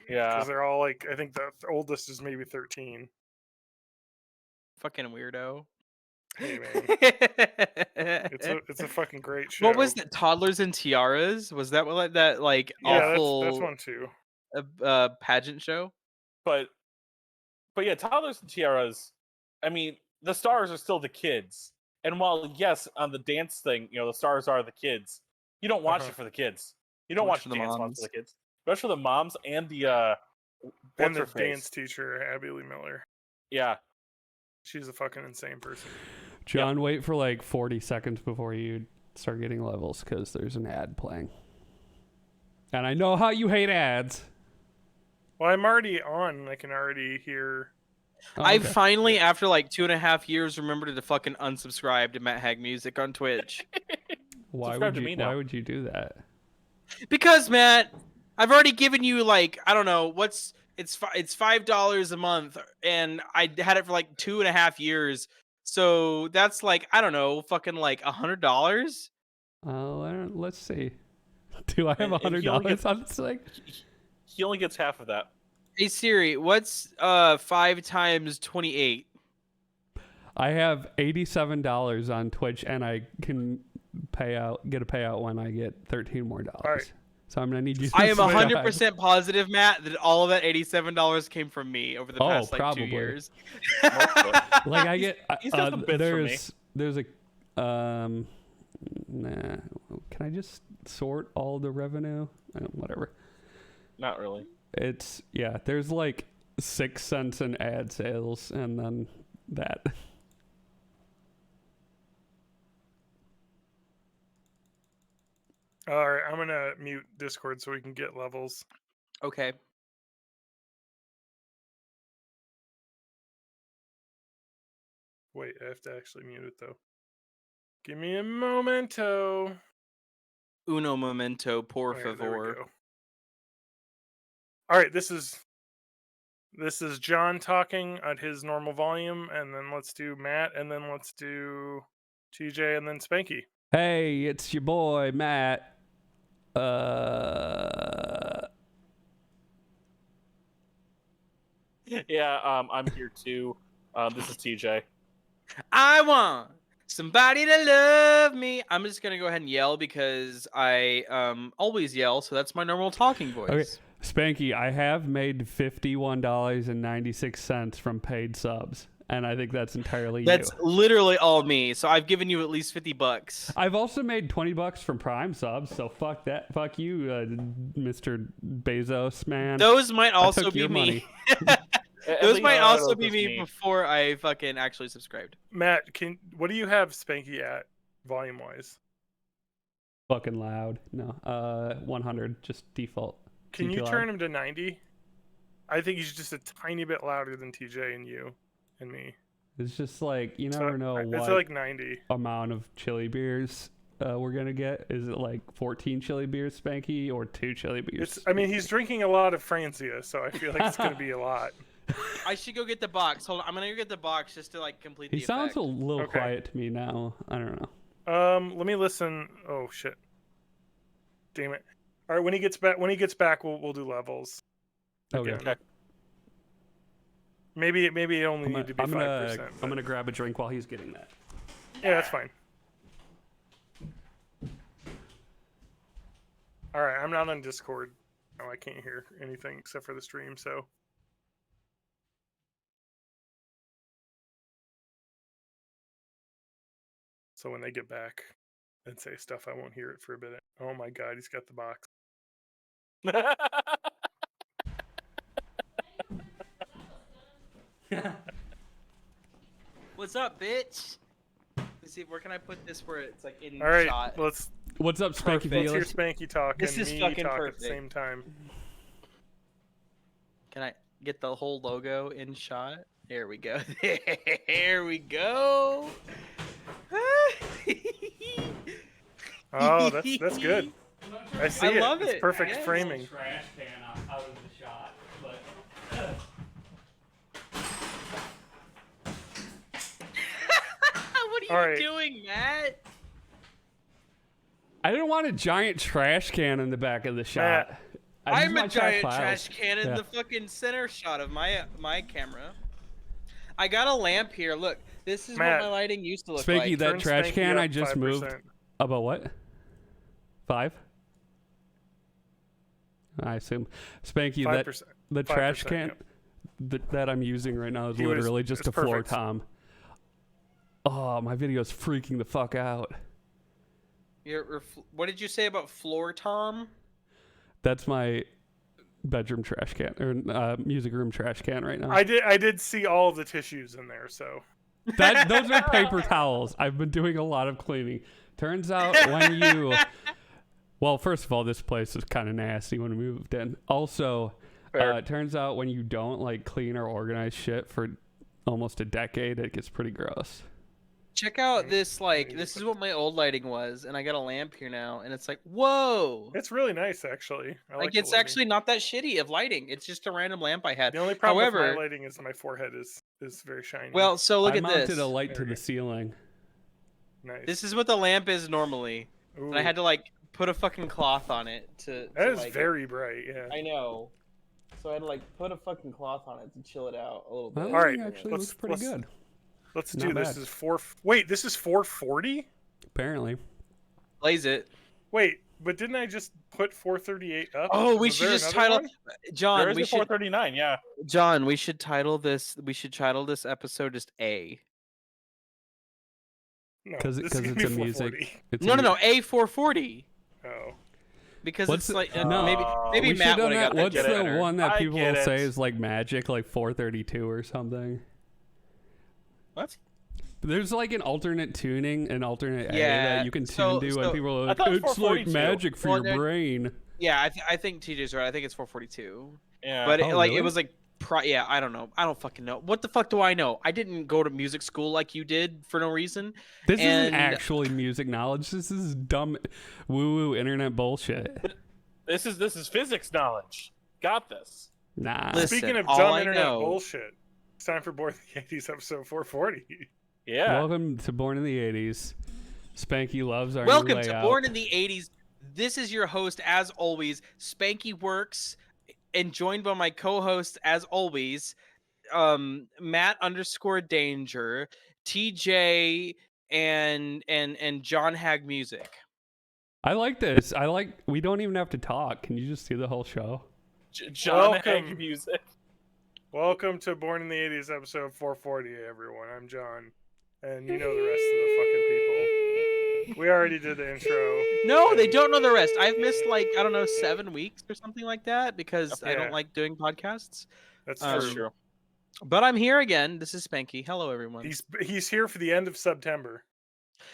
Yeah. Because they're all like, I think the oldest is maybe 13. Fucking weirdo. Hey man, it's a fucking great show. What was that? Toddlers and Tiaras? Was that what that like Yeah, awful that's one too. pageant show? But yeah, Toddlers and Tiaras, I mean, the stars are still the kids. And while, yes, on the dance thing, the stars are the kids, you don't watch it for the kids. You don't watch For the Dance Moms moms. for the kids. Especially for the moms and the, And what's her the face? dance teacher, Abby Lee Miller. Yeah. She's a fucking insane person. John, wait for like 40 seconds before you start getting levels because there's an ad playing. And I know how you hate ads. Well, I'm already on. I can already hear. Oh, I okay. finally, after like 2.5 years, remembered to fucking unsubscribe to Matt Hag Music on Twitch. Why Subscribe would to you? me now. Why would you do that? Because Matt, I've already given you like, I don't know, it's $5 a month, and I had it for like 2.5 years. So that's like, I don't know, fucking like $100. Let's see. Do I have And he only $100 on this thing? He only gets half of that. Hey Siri, what's 5 times 28? I have $87 on Twitch, and I can get a payout when I get $13 more. right. So I'm gonna need you. To I am subscribe. 100% positive, Matt, that all of that $87 came from me over the past like probably. 2 years. Like I get He's got some bits for me. there's a nah. Can I just sort all the revenue? Whatever. Not really. It's there's like 6 cents in ad sales and then that. All right, I'm gonna mute Discord so we can get levels. Okay. Wait, I have to actually mute it though. Give me a momento. Uno momento, por All right, there we favor. go. All right, this is John talking at his normal volume, and then let's do Matt, and then let's do TJ, and then Spanky. Hey, it's your boy Matt. Yeah, I'm here too. This is TJ. I want somebody to love me. I'm just gonna go ahead and yell because I always yell, so that's my normal talking voice. Okay, Spanky, I have made $51.96 from paid subs, and I think that's entirely That's you. literally all me. So I've given you at least $50. I've also made $20 from Prime subs, so fuck that. Fuck you, Mr. Bezos, man. Those might I also took be your me. money. Those might also those be was me before I fucking actually subscribed. Matt, what do you have Spanky at volume wise? Fucking loud. No, 100, just default. Can you loud? turn him to 90? I think he's just a tiny bit louder than TJ and you and me. It's just like you So never know it's what like 90. amount of chili beers we're gonna get. Is it like 14 chili beers, Spanky, or 2 chili beers? I mean, he's drinking a lot of Francia, so I feel like it's gonna be a lot. I should go get the box. Hold on, I'm gonna go get the box just to like complete He the sounds effect. a little Okay. quiet to me now. I don't know. Let me listen. Oh shit. Damn it. All right, when he gets back, we'll do levels. Okay. Again. Okay. Maybe it only need to be 5%. I'm gonna grab a drink while he's getting that. Yeah, that's fine. All right, I'm not on Discord. Oh, I can't hear anything except for the stream, so. So when they get back and say stuff, I won't hear it for a bit. Oh my god, he's got the box. What's up, bitch? Let's see, where can I put this where it's like in All right, shot? What's up, Spanky? Perfect. let's hear Spanky talk This and is me fucking talk at perfect. the same time. Can I get the whole logo in shot? There we go. There we go. Oh, that's good. I see it. love It's it. perfect Yes. framing. Trash can out of the shot, but. What are you All right. doing, Matt? I didn't want a giant trash can in the back of the shot. I'm my a giant files. trash can in Yeah. the fucking center shot of my camera. I got a lamp here. Look, this is Matt, what my lighting used to look Spanky, like. that Turn trash Spanky can up I just 5%. moved. About what? 5? I assume. Spanky, 5%. the trash 5%, can that I'm using right now is He was- literally just it's a floor perfect. tom. Oh, my video is freaking the fuck out. What did you say about floor tom? That's my bedroom trash can or music room trash can right now. I did see all of the tissues in there, so Those are paper towels. I've been doing a lot of cleaning. Turns out when you well, first of all, this place is kind of nasty when we moved in. Also, Fair. it turns out when you don't like clean or organize shit for almost a decade, it gets pretty gross. Check out this, this is what my old lighting was, and I got a lamp here now, and it's like, whoa! it's really nice actually. I like the It's lighting. actually not that shitty of lighting. It's just a random lamp I had. The only problem with However- my lighting is that my forehead is very shiny. Well, so look I at mounted this. a light to There we the go. ceiling. nice. This is what the lamp is normally, and I Ooh, had to like put a fucking cloth on it to. that to, is like, very bright. Yeah. I know. So I had to like put a fucking cloth on it to chill it out a little That bit. All right, lighting actually let's- looks pretty let's- good. Let's Not do this. bad. Is 4. Wait, this is 440. Apparently. Blaze it. Wait, but didn't I just put 438 up? Oh, we Was should there just another title one? John. There is We a should 439. Yeah. John. We should title this. We should title this episode just A. No, 'Cause this is it's gonna be a music- 440. It's No, a no, mu- no. A440 Oh, because What's it's like no. maybe We Matt should've would have got done that. What's get the it better. one that I people get will say it. is like magic, like 432 or something? What? There's like an alternate tuning, an alternate A Yeah, that you can tune so- to, so- and people are I like, thought it was it's like 442. magic for Well, your there- brain. Yeah, I think TJ's right. I think it's 442. Yeah. But Oh, it, like really? it was like yeah, I don't know. I don't fucking know. What the fuck do I know? I didn't go to music school like you did for no reason. This isn't and- actually music knowledge. This is dumb woo-woo internet bullshit. This is physics knowledge. Got this. Nah. Listen, speaking of all dumb I internet know- bullshit, it's time for Born in the 80s episode 440. Yeah. Welcome to Born in the 80s. Spanky loves our new Welcome to layout. Born in the 80s. This is your host, as always, Spanky Works, and joined by my co-host, as always, Matt_Danger, TJ, and John Hag Music. I like this. We don't even have to talk. Can you just do the whole show? John Welcome. Hank music. Welcome to Born in the 80s episode 440, everyone. I'm John, and you know the rest of the fucking people. We already did the intro. No, they don't know the rest. I've missed like, I don't know, 7 weeks or something like that because I Yeah. don't like doing podcasts. That's That's true. But I'm here again. This is Spanky. Hello, everyone. He's here for the end of September.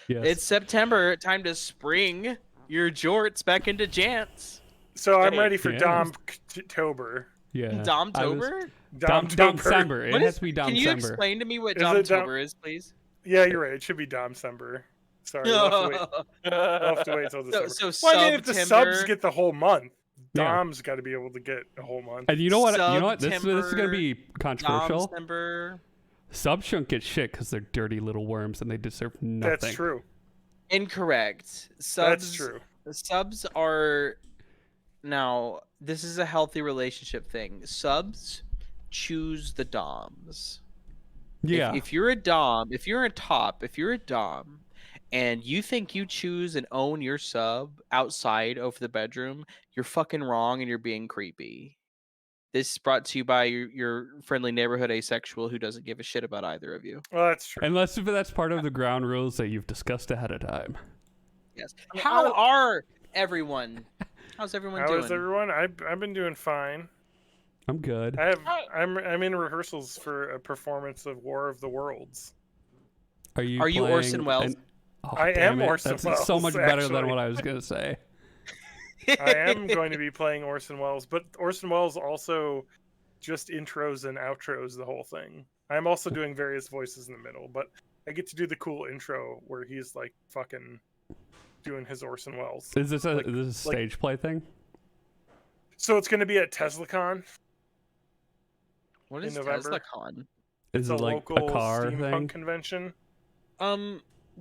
Yes. It's September. Time to spring your jorts back into jants. So I'm Hey. ready for Yeah. Domtober. yeah. I was- Domtober? Domcember. It What has is- to be Can you Domcember. explain to me what Is it Dom- Domtober is, please? Yeah, you're right. It should be Domcember. Sorry, we'll have to wait till December. so Well, I mean, if the subs September- get the whole month, Yeah. Dom's got to be able to get a whole month. And you know what? This is going to September, be controversial. Domcember. Subs shouldn't get shit because they're dirty little worms and they deserve nothing. That's true. Incorrect. That's Subs, true. Subs are now. This is a healthy relationship thing. Subs choose the doms. Yeah. If you're a dom, if you're a top, if you're a dom, and you think you choose and own your sub outside of the bedroom, you're fucking wrong and you're being creepy. This is brought to you by your friendly neighborhood asexual who doesn't give a shit about either of you. Well, that's true. Unless if that's part of the ground rules that you've discussed ahead of time. Yes. I mean, How are everyone? How's everyone How doing? is everyone? I've been doing fine. I'm good. I'm in rehearsals for a performance of War of the Worlds. Are you Are you playing Orson Welles? Oh, I damn am it. Orson That's so Welles, much better than actually. what I was going to say. I am going to be playing Orson Welles, but Orson Welles also just intros and outros the whole thing. I'm also doing various voices in the middle, but I get to do the cool intro where he's like fucking doing his Orson Welles. Is this a Like- stage play thing? So it's going to be at TeslaCon. What in is November. TeslaCon? Is It's it a like local a car steampunk thing? convention.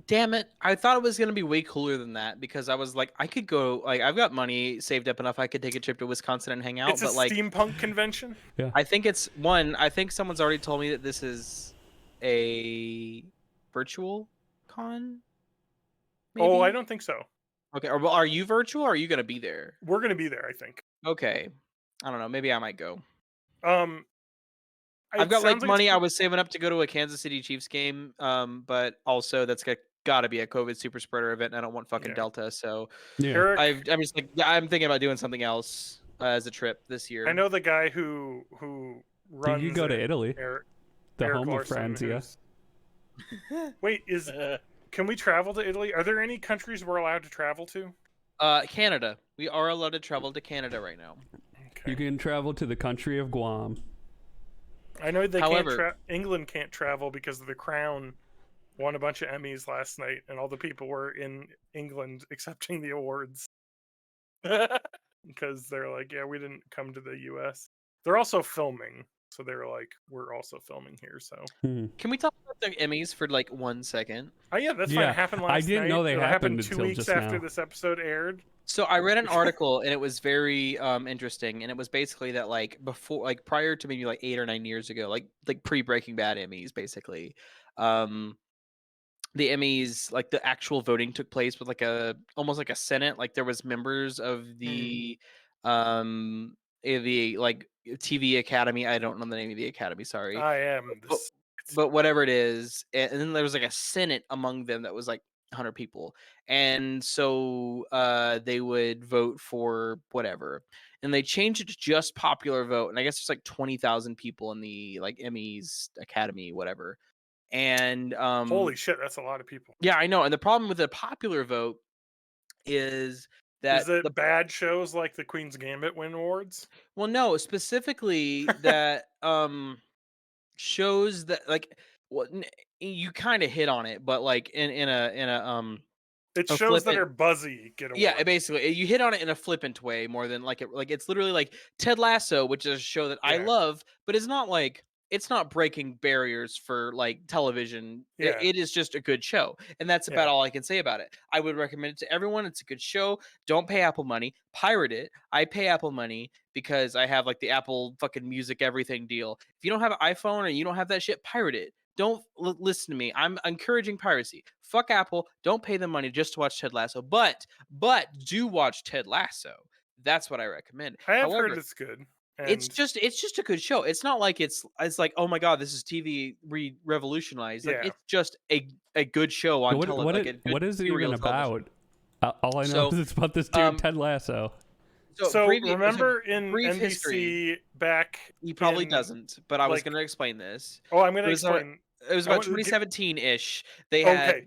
Damn it! I thought it was gonna be way cooler than that because I was like, I could go. Like, I've got money saved up enough. I could take a trip to Wisconsin and hang out. It's a But like, steampunk convention. I think it's one. I think someone's already told me that this is a virtual con. Maybe? Oh, I don't think so. Okay. Or, well, are you virtual? Or are you gonna be there? We're gonna be there, I think. Okay. I don't know. Maybe I might go. It I've got like sounds money it's I was saving up to go to a Kansas City Chiefs game. But also that's got to be a COVID super spreader event. And I don't want fucking Yeah. Delta. So Yeah. Eric, I'm just like, yeah, I'm thinking about doing something else as a trip this year. I know the guy who runs. Did you go to it, Italy? Eric, The Eric home of Larson, Franzia. who's- Wait, can we travel to Italy? Are there any countries we're allowed to travel to? Canada. We are allowed to travel to Canada right now. Okay. You can travel to the country of Guam. I know they However- can't. England can't travel because The Crown won a bunch of Emmys last night, and all the people were in England accepting the awards because they're like, "Yeah, we didn't come to the U.S." They're also filming, so they're like, "We're also filming here." So, Can we talk about the Emmys for like 1 second? oh yeah, that's fine. Yeah, It happened I last didn't night. know they It happened 2 until weeks just after now. this episode aired. So I read an article and it was very interesting, and it was basically that like before, like prior to maybe like 8 or 9 years ago, like pre Breaking Bad Emmys, basically, the Emmys, like the actual voting took place with like almost like a Senate, like there was members of the like TV Academy. I don't know the name of the Academy, sorry. I am. But whatever it is, and then there was like a Senate among them that was like 100 people, and so they would vote for whatever, and they changed it to just popular vote, and I guess there's like 20,000 people in the like Emmys Academy, whatever, and Holy shit, that's a lot of people. yeah, I know, and the problem with the popular vote is that Is it bad shows like the Queen's Gambit win awards? well, no, specifically that shows that like you kind of hit on it, but like in a It a shows that flippant- are buzzy get awards. yeah, basically you hit on it in a flippant way more than like it's literally like Ted Lasso, which is a show that I Yeah. love, but it's not like it's not breaking barriers for like television. Yeah. It is just a good show, and that's about Yeah. all I can say about it. I would recommend it to everyone. It's a good show. Don't pay Apple money. Pirate it. I pay Apple money because I have like the Apple fucking Music everything deal. If you don't have an iPhone or you don't have that shit, pirate it. Don't listen to me. I'm encouraging piracy. Fuck Apple. Don't pay them money just to watch Ted Lasso. But do watch Ted Lasso. That's what I recommend. I have However, heard it's good. it's and- just a good show. It's not like it's like, oh my god, this is TV revolutionized. Like Yeah. it's just a good show on What, television. what is it serial even television. about? All I know So, is it's about this dude, Ted Lasso. So previ- remember in brief NBC history. back? He probably in- doesn't, but I was like- going to explain this. Oh, I'm going It to was explain. It was I about want- 2017-ish. They Okay,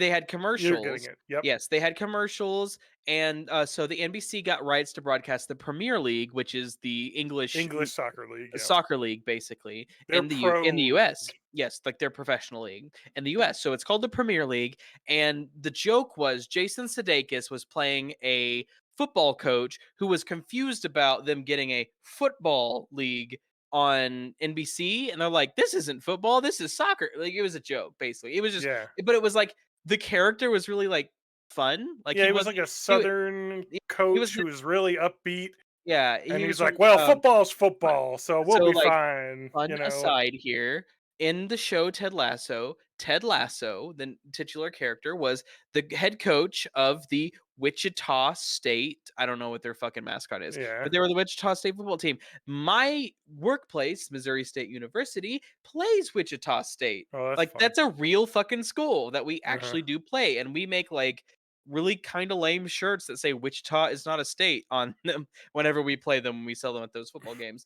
had commercials. you're getting it. Yep. Yes, they had commercials, and so the NBC got rights to broadcast the Premier League, which is the English Soccer League. Yeah. soccer league, basically Their in the pro US. league. Yes, like their professional league in the US. So it's called the Premier League, and the joke was Jason Sudeikis was playing a football coach who was confused about them getting a football league on NBC, and they're like, "This isn't football, this is soccer." Like it was a joke, basically. It was just, Yeah. but it was like the character was really like fun. Like Yeah, he he was wasn't- like a Southern coach was- who was really upbeat, yeah, and he he's was like, from, "Well, football's football, so we'll so, be like, fine." Fun You know, aside here, in the show Ted Lasso, the titular character, was the head coach of the Wichita State. I don't know what their fucking mascot is, yeah. but they were the Wichita State football team. My workplace, Missouri State University, plays Wichita State. Oh, that's Like fun. that's a real fucking school that we Uh-huh. actually do play, and we make like really kind of lame shirts that say Wichita is not a state on them whenever we play them when we sell them at those football games.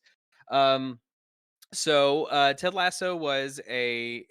So Ted Lasso was anyway,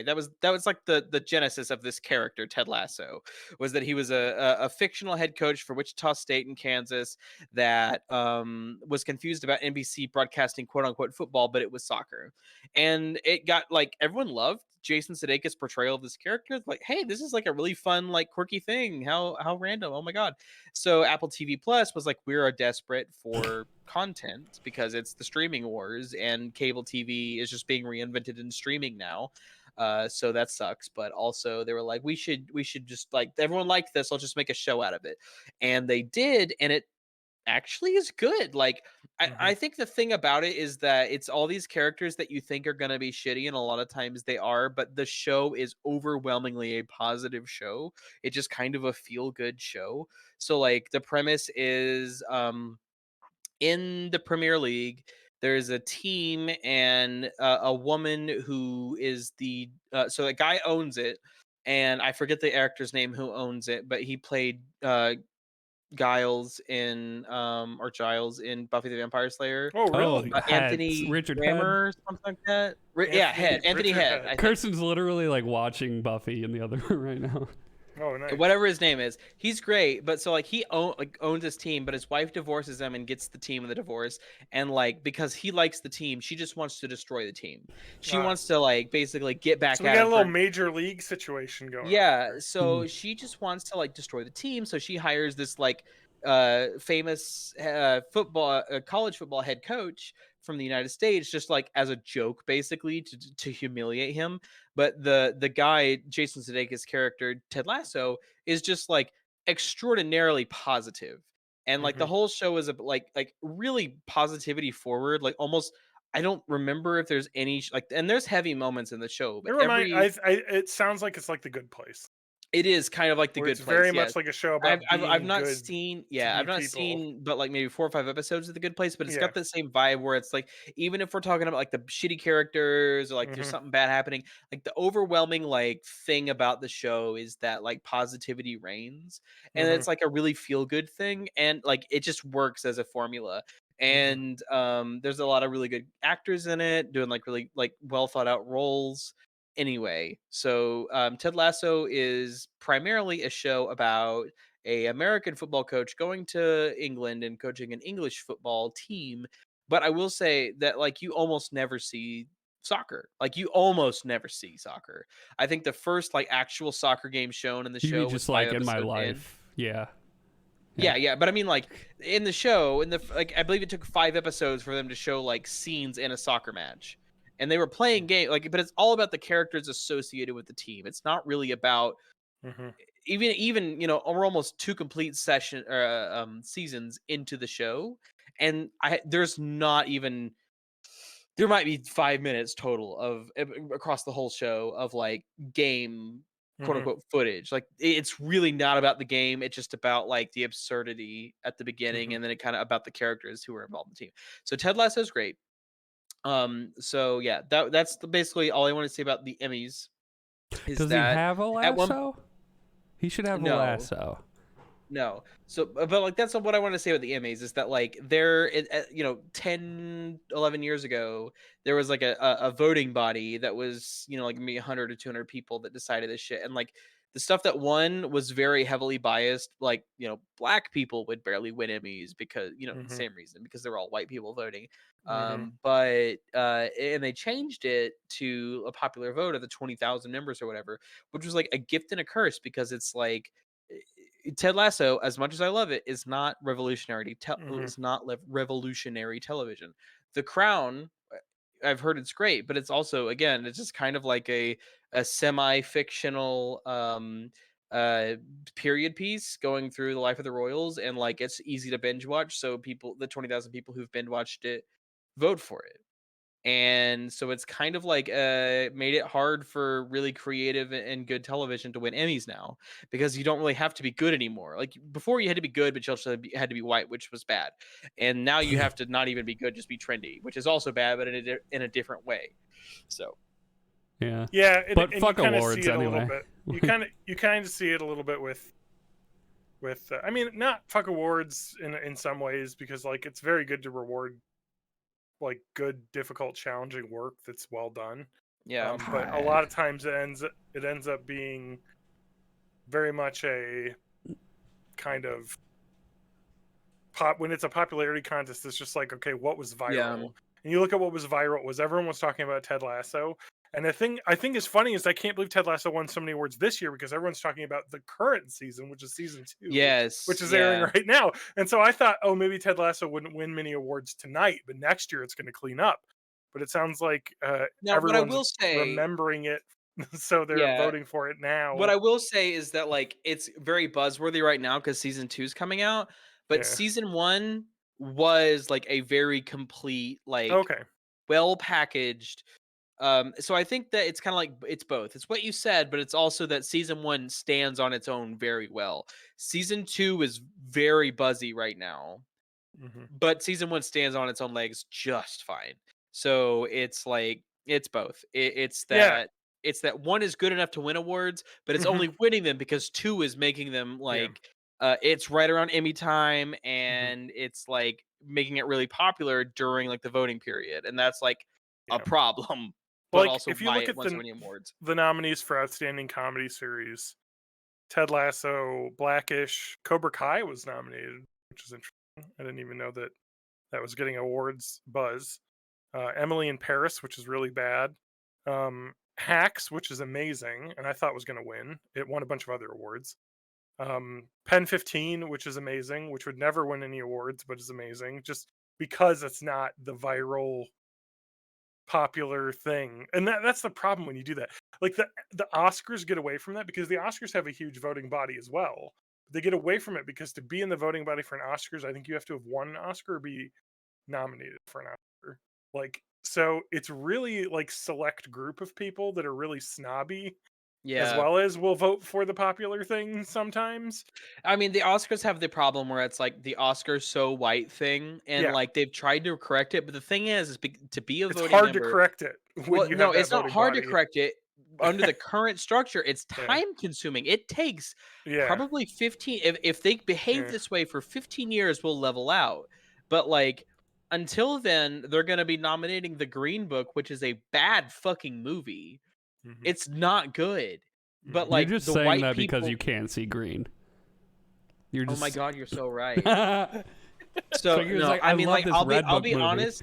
that was like the genesis of this character. Ted Lasso was that he was a fictional head coach for Wichita State in Kansas that was confused about NBC broadcasting quote unquote football, but it was soccer, and it got like everyone loved Jason Sudeikis' portrayal of this character. Like, hey, this is like a really fun, like quirky thing. How random! Oh my god! So Apple TV Plus was like, we are desperate for content because it's the streaming wars and cable TV is just being reinvented in streaming now. So that sucks. But also they were like, we should just like everyone liked this. I'll just make a show out of it, and they did, and it actually is good. Like I think the thing about it is that it's all these characters that you think are going to be shitty, and a lot of times they are, but the show is overwhelmingly a positive show. It's just kind of a feel good show. So like the premise is in the Premier League, there's a team and a woman who is the so a guy owns it, and I forget the actor's name who owns it, but he played Giles in or Giles in Buffy the Vampire Slayer. Oh, really? Head. Anthony Richard Grammer or something like that. Yeah, Head. Anthony Richard Head. Head. I think. Kirsten's literally like watching Buffy in the other room right now. Oh, nice. Whatever his name is, he's great. But so like he owns his team, but his wife divorces him and gets the team in the divorce. And like because he likes the team, she just wants to destroy the team. She wants to like basically get back So we at got him a little for- major league situation going. Yeah, on. so she just wants to like destroy the team. So she hires this like famous college football head coach from the United States, just like as a joke, basically to humiliate him. But the guy, Jason Sudeikis' character, Ted Lasso, is just like extraordinarily positive, and like the whole show is like really positivity forward, like almost. I don't remember if there's any like, and there's heavy moments in the show, but it sounds like it's like The Good Place. it is kind of like The Where Good it's Place. very yes. much like a show about I've not good seen to I've be not people. seen but like maybe 4 or 5 episodes of The Good Place, but it's Yeah. got the same vibe where it's like even if we're talking about like the shitty characters or like there's something bad happening, like the overwhelming like thing about the show is that like positivity reigns, and it's like a really feel good thing, and like it just works as a formula. And there's a lot of really good actors in it doing like really like well thought out roles. Anyway, so Ted Lasso is primarily a show about a American football coach going to England and coaching an English football team. But I will say that like you almost never see soccer. Like you almost never see soccer. I think the first like actual soccer game shown in the You show mean was just 5 like in my episodes in. life? Yeah. Yeah, but I mean, like in the show, like I believe it took 5 episodes for them to show like scenes in a soccer match, and they were playing game like, but it's all about the characters associated with the team. It's not really about even we're almost 2 complete seasons into the show, and there's not even. There might be 5 minutes total of across the whole show of like game quote unquote footage. Like it's really not about the game. It's just about like the absurdity at the beginning, and then it kind of about the characters who are involved in the team. So Ted Lasso is great. So yeah, that's basically all I want to say about the Emmys. Does he have a lasso? He should have a lasso. No. So, but like, that's what I want to say about the Emmys is that like 10, 11 years ago, there was like a voting body that was, like maybe 100 or 200 people that decided this shit. And like the stuff that won was very heavily biased. Like, black people would barely win Emmys because, the same reason, because they're all white people voting. But and they changed it to a popular vote of the 20,000 members or whatever, which was like a gift and a curse, because it's like, Ted Lasso, as much as I love it, is not revolutionary. It's not revolutionary television. The Crown, I've heard it's great, but it's also, again, it's just kind of like a semi-fictional period piece going through the life of the royals, and like it's easy to binge watch. So the 20,000 people who've binge watched it vote for it. And so it's kind of like made it hard for really creative and good television to win Emmys now, because you don't really have to be good anymore. Like before, you had to be good, but you also had to be white, which was bad. And now you have to not even be good, just be trendy, which is also bad, but in a different way. So yeah, but fuck you awards see it anyway. A little bit. You kind of see it a little bit with I mean, not fuck awards in some ways, because like it's very good to reward like good, difficult, challenging work that's well done. Yeah, but a lot of times it ends up being very much a kind of when it's a popularity contest. It's just like, okay, what was viral? Yeah. And you look at what was viral. Everyone was talking about Ted Lasso. And the thing I think is funny is I can't believe Ted Lasso won so many awards this year, because everyone's talking about the current season, which is season 2. Yes, which is airing right now. And so I thought, maybe Ted Lasso wouldn't win many awards tonight, but next year it's going to clean up. But it sounds like now, everyone's what I will say, remembering it so they're Yeah. voting for it now. What I will say is that like it's very buzzworthy right now because season 2 is coming out, but Yeah. season 1 was like a very complete, like Okay. well packaged. So I think that it's kind of like it's both. It's what you said, but it's also that season 1 stands on its own very well. Season 2 is very buzzy right now, hmm but season 1 stands on its own legs just fine. So it's like it's both. It's Yeah. that it's that 1 is good enough to win awards, but it's Mhm. only winning them because 2 is making them Yeah. like it's right around Emmy time, and it's like making it really popular during like the voting period, and that's like Yeah. a problem, but Like, also if you why look it at wants to win awards. the nominees for Outstanding Comedy Series, Ted Lasso, Blackish, Cobra Kai was nominated, which is interesting. I didn't even know that was getting awards buzz. Emily in Paris, which is really bad. Hacks, which is amazing, and I thought was going to win. It won a bunch of other awards. Pen 15, which is amazing, which would never win any awards, but is amazing just because it's not the viral popular thing. And that's the problem when you do that. Like the Oscars get away from that because the Oscars have a huge voting body as well. They get away from it because to be in the voting body for an Oscars, I think you have to have won an Oscar or be nominated for an Oscar. Like, so it's really like select group of people that are really snobby as Yeah. well as will vote for the popular thing sometimes. I mean, the Oscars have the problem where it's like the Oscars so white thing, and Yeah. like they've tried to correct it, but the thing is to be a It's voting hard to member. correct it when Well, you no, have that it's not voting hard to body. correct it. Under the current structure, it's Yeah. time consuming. It takes Yeah. probably 15 if they behave Yeah. this way for 15 years, we'll level out. But like until then, they're going to be nominating The Green Book, which is a bad fucking movie. Mhm. It's not good. But Mhm. like You're just the saying white that people, because you can't see green. You're oh just. my god, you're so right. So So he was no, like, I "I mean, love like this I'll be Red I'll Book be movie." honest.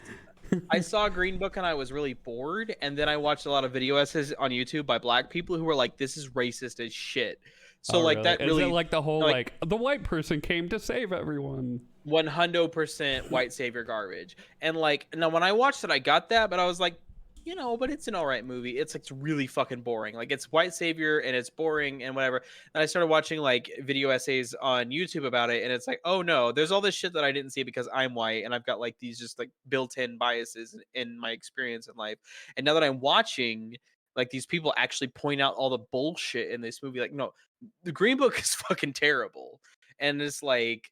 I saw Green Book and I was really bored, and then I watched a lot of video essays on YouTube by black people who were like, "This is racist as shit." So Oh, like really? that Is really it like the whole like- like the white person came to save everyone? 100% white savior garbage. And like now when I watched it, I got that, but I was like, you know, but it's an alright movie. It's like really fucking boring. Like it's white savior and it's boring and whatever. And I started watching like video essays on YouTube about it, and it's like, oh no, there's all this shit that I didn't see because I'm white and I've got like these just like built-in biases in my experience in life. And now that I'm watching, like these people actually point out all the bullshit in this movie. Like, no, the Green Book is fucking terrible. And it's like,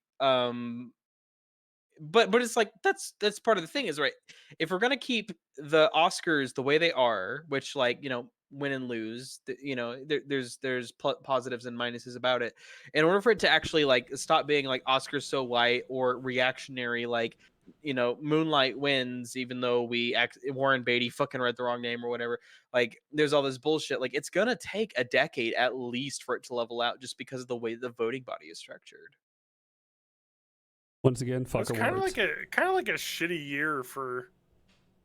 but it's like that's part of the thing is right. If we're gonna keep the Oscars the way they are, which like win and lose, you know, there's positives and minuses about it. In order for it to actually like stop being like Oscars so white or reactionary, like Moonlight wins, even though Warren Beatty fucking read the wrong name or whatever. Like there's all this bullshit. Like it's gonna take a decade at least for it to level out, just because of the way the voting body is structured. Once again, fuck It's awards. kind of like a shitty year for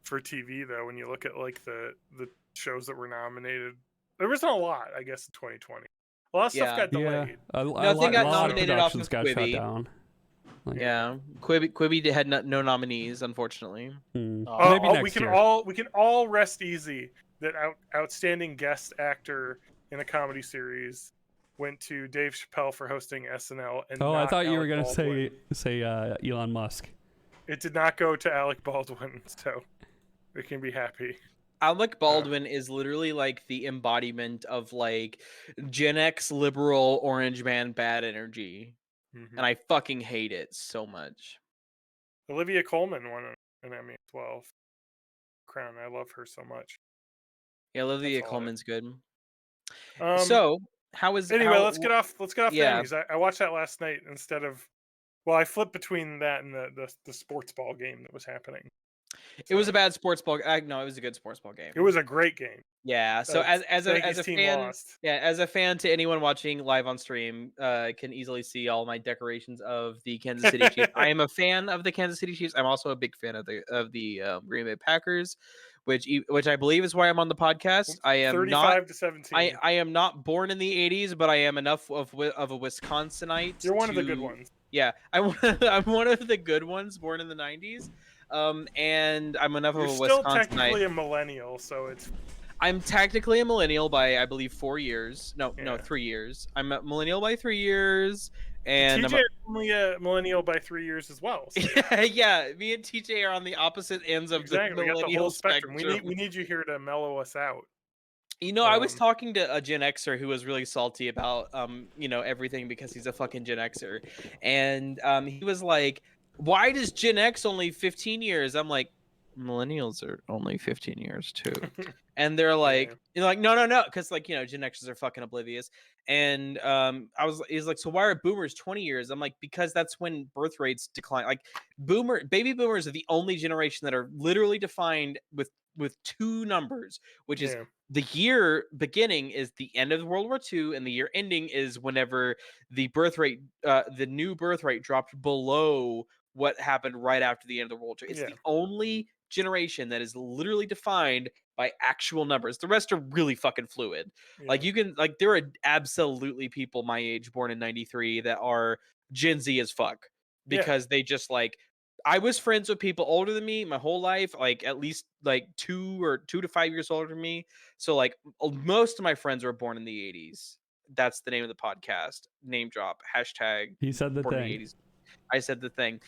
TV though. When you look at like the shows that were nominated, there wasn't a lot, I guess, in 2020. A lot of stuff Yeah. got Yeah, delayed. Nothing got a lot of nominated off productions of got shut Quibi. down. Like, Yeah, Quibi had no nominees, unfortunately. hmm. Oh, Maybe next we can year. we can all rest easy that outstanding guest actor in a comedy series went to Dave Chappelle for hosting SNL. And Oh, I not thought you were Alec gonna Baldwin. say Elon Musk. It did not go to Alec Baldwin, so we can be happy. Alec Baldwin is literally like the embodiment of like Gen X liberal orange man bad energy, Mhm. and I fucking hate it so much. Olivia Colman won an Emmy as well. Crown. I love her so much. Yeah, Olivia all I- Colman's good. Um, So how is anyway, how, let's get off yeah. the Emmys. I watched that last night instead of. Well, I flipped between that and the sports ball game that was happening. It was So, a bad sports ball. No, it was a good sports ball game. It was a great game. Yeah. So as a Yankees team fan, lost. yeah, as a fan to anyone watching live on stream, can easily see all my decorations of the Kansas City Chiefs. I am a fan of the Kansas City Chiefs. I'm also a big fan of the Green Bay Packers, which I believe is why I'm on the podcast. I am 35 to 17. I am not born in the 80s, but I am enough of a Wisconsinite. You're one of the good ones. Yeah, I'm one of the good ones, born in the 90s. And I'm enough You're of a still Wisconsinite. technically a millennial, so it's. I'm technically a millennial by, I believe, 4 years. No, Yeah. 3 years. I'm a millennial by 3 years, and TJ is only a millennial by 3 years as well. So. yeah, me and TJ are on the opposite ends of Exactly, the we got the millennial whole spectrum. spectrum. We need you here to mellow us out. You know, I was Um, talking to a Gen Xer who was really salty about everything because he's a fucking Gen Xer. And he was like, "Why does Gen X only 15 years?" I'm like, "Millennials are only 15 years too." And they're like, no, because like Gen Xers are fucking oblivious. And he's like, "So why are boomers 20 years?" I'm like, "Because that's when birth rates decline. Like baby boomers are the only generation that are literally defined with two numbers, which is yeah. the year beginning is the end of World War II, and the year ending is whenever the new birth rate dropped below what happened right after the end of the World War II. It's Yeah. the only generation that is literally defined by actual numbers. The rest are really fucking fluid. Like there are absolutely people my age born in 93 that are Gen Z as fuck because they just like I was friends with people older than me my whole life, like at least like 2 to 5 years older than me. So like most of my friends were born in the 80s. That's the name of the podcast. Name drop. Hashtag He said the born in thing. the 80s. I said the thing.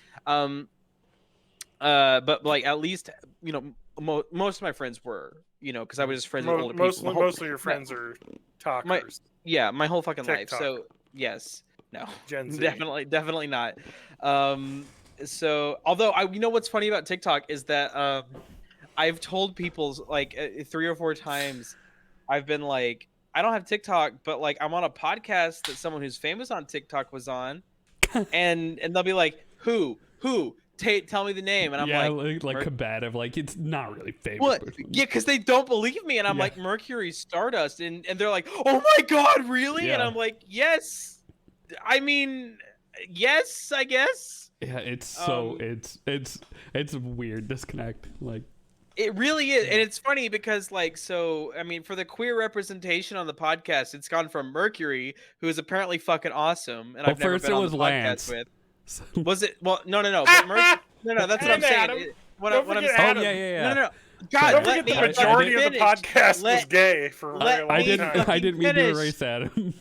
But like at least most of my friends were because I was just friends with older people. Most of your friends are talkers. My whole fucking life. TikTok. So yes, no, Gen Z. definitely not. So although what's funny about TikTok is that I've told people like 3 or 4 times, I've been like, I don't have TikTok, but like I'm on a podcast that someone who's famous on TikTok was on, and they'll be like, who? Tell me the name, and I'm like combative, like it's not really famous. What? Yeah, because they don't believe me, and I'm like Mercury Stardust, and they're like, oh my god, really? And I'm like, yes. I mean, yes, I guess. Yeah, it's so it's a weird disconnect. Like it really is, and it's funny because I mean, for the queer representation on the podcast, it's gone from Mercury, who is apparently fucking awesome, and I've never been on the podcast with. Was it? Well, no. But no. That's what I'm saying. What I'm saying. Oh yeah. No. God, don't forget the majority of the podcast was gay for a very long time. I didn't mean to erase Adam.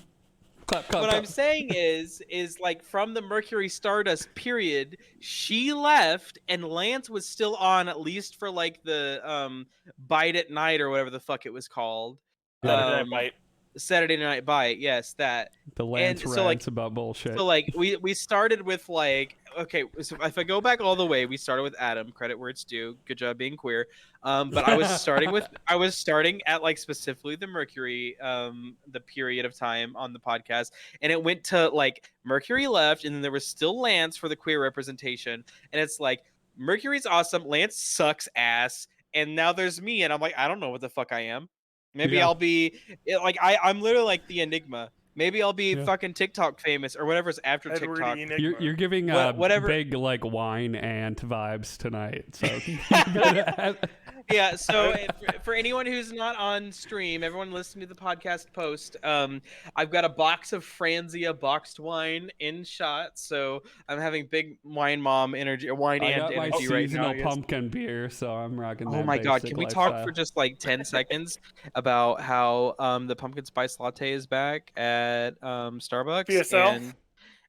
Clap. What I'm saying is like from the Mercury Stardust period, she left and Lance was still on at least for like the Bite at Night or whatever the fuck it was called. Saturday Night Bite, yes, that. The Lance rants about bullshit. So like we started with like, okay, so if I go back all the way, we started with Adam, credit where it's due. Good job being queer. But I was starting at like specifically the Mercury the period of time on the podcast, and it went to like Mercury left, and then there was still Lance for the queer representation, and it's like Mercury's awesome, Lance sucks ass, and now there's me, and I'm like, I don't know what the fuck I am. Maybe I'll be like I'm literally like the Enigma. Maybe I'll be fucking TikTok famous or whatever's after Edward TikTok. You're giving whatever big like wine and vibes tonight. So yeah. So for anyone who's not on stream, everyone listening to the podcast post, I've got a box of Franzia boxed wine in shots. So I'm having big wine mom energy, wine I and got my energy right now. seasonal pumpkin beer, so I'm rocking. Oh my god! Can we talk for just like 10 seconds about how the pumpkin spice latte is back at Starbucks? PSL?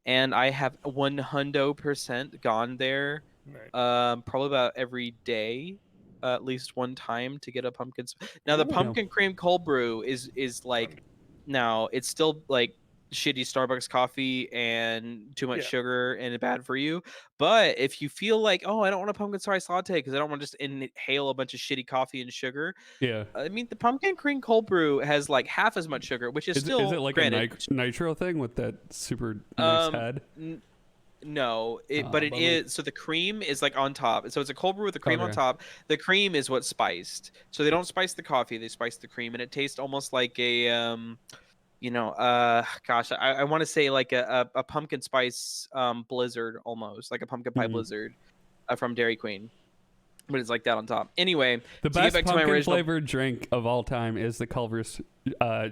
And I have 100% gone there, probably about every day, at least one time to get a pumpkin. Now the pumpkin cream cold brew is like, now it's still like shitty Starbucks coffee and too much sugar and bad for you. But if you feel like, oh, I don't want a pumpkin spice latte because I don't want to just inhale a bunch of shitty coffee and sugar. Yeah. I mean, the pumpkin cream cold brew has like half as much sugar, which is still. Is it like a nitro thing with that super nice head? No, but it is. So the cream is like on top. So it's a cold brew with the cream on top. The cream is what's spiced. So they don't spice the coffee; they spice the cream, and it tastes almost like a gosh, I want to say like a pumpkin spice blizzard, almost like a pumpkin pie blizzard from Dairy Queen. but it's like that on top. Anyway, The to get best back to my pumpkin original. flavored drink of all time is the Culver's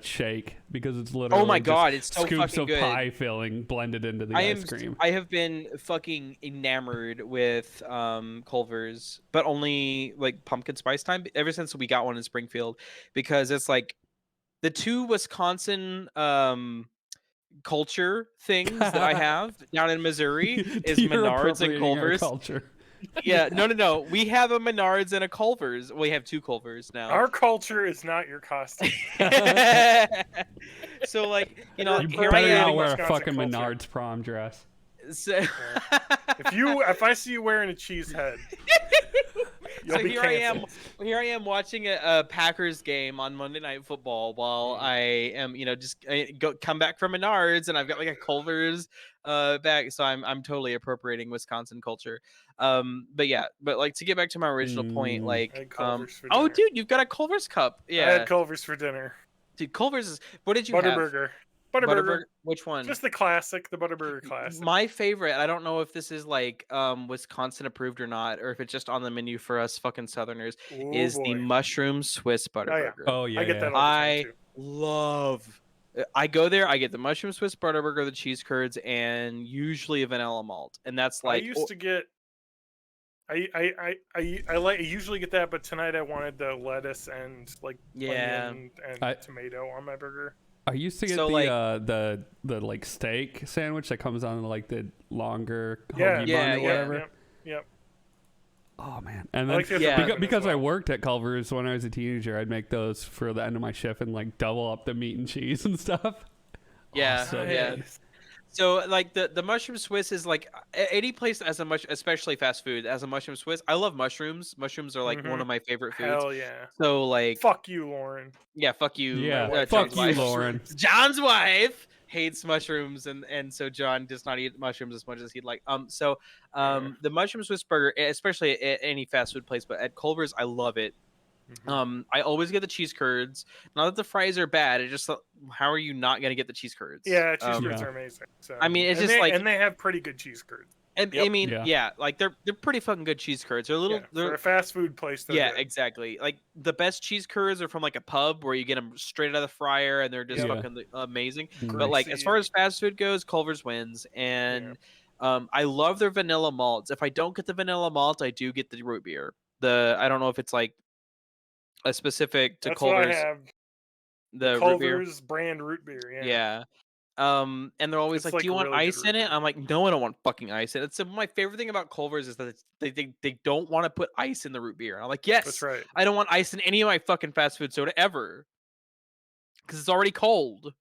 shake because it's literally Oh my just god, it's so scoops fucking of good. pie filling blended into the ice cream. I have been fucking enamored with Culver's, but only like pumpkin spice time ever since we got one in Springfield, because it's like the two Wisconsin culture things that I have down in Missouri is You're Menards and appropriating our Culver's. culture. Yeah, no. We have a Menards and a Culver's. We have two Culver's now. Our culture is not your costume. So like, you know, You here I better not am. wear a Wisconsin fucking culture. Menards prom dress. So, If I see you wearing a cheese head, you'll so be here canceled. I am watching a Packers game on Monday Night Football while I am, you know, just come back from Menards and I've got like a Culver's bag, so I'm totally appropriating Wisconsin culture. But yeah, but like to get back to my original point, I like had Culver's for oh dinner. dude, you've got a Culver's cup. I Yeah, had Culver's for dinner. dude, Culver's is, what did you have? Butterburger. Butterburger. Which one? Just the classic, the Butterburger classic. My favorite, I don't know if this is like Wisconsin approved or not, or if it's just on the menu for us fucking Southerners, Ooh, is boy. the mushroom Swiss yeah. Butterburger. Oh yeah, I get yeah. that all the time I too. love. I go there, I get the mushroom Swiss Butterburger, the cheese curds, and usually a vanilla malt, and that's like I used to get. I usually get that, but tonight I wanted the lettuce and like Yeah. onion and tomato on my burger. I used to get So, the like- the like steak sandwich that comes on like the longer Yeah, hoagie yeah, bun or yeah. whatever. Yep. Oh man! And I then like the Yeah. bourbon as because I well. worked at Culver's when I was a teenager, I'd make those for the end of my shift and like double up the meat and cheese and stuff. Yeah, so yeah. good. So like the mushroom Swiss is like any place that has a especially fast food as a mushroom Swiss. I love mushrooms. Mushrooms are like one Mhm. of my favorite foods. Hell yeah. So like Fuck you, Lauren. yeah, fuck you. Yeah, wife fuck John's you, wife. Lauren. John's wife hates mushrooms, and so John does not eat mushrooms as much as he'd like. The mushroom Swiss burger, especially at any fast food place, but at Culver's, I love it. I always get the cheese curds. Not that the fries are bad. It's just how are you not gonna get the cheese curds? Yeah, cheese curds Yeah. are amazing. So. I mean, it's and just like- and they have pretty good cheese curds. And, Yep. I mean, Yeah. yeah, like they're pretty fucking good cheese curds. They're a little, Yeah, they're for a fast food place. They're yeah, good. exactly. Like the best cheese curds are from like a pub where you get them straight out of the fryer and they're just Yeah. fucking amazing. Mm. But like as far Greasy. as fast food goes, Culver's wins, and I love their vanilla malts. If I don't get the vanilla malt, I do get the root beer. I don't know if it's like a specific to That's what I Culver's, have. the root beer. Culver's brand root beer. Yeah. Yeah. And they're always It's like, like "Do you want really good ice in root it?" beer. I'm like, "No, I don't want fucking ice in it." So my favorite thing about Culver's is that they don't want to put ice in the root beer. And I'm like, "Yes, That's right. I don't want ice in any of my fucking fast food soda ever, because it's already cold.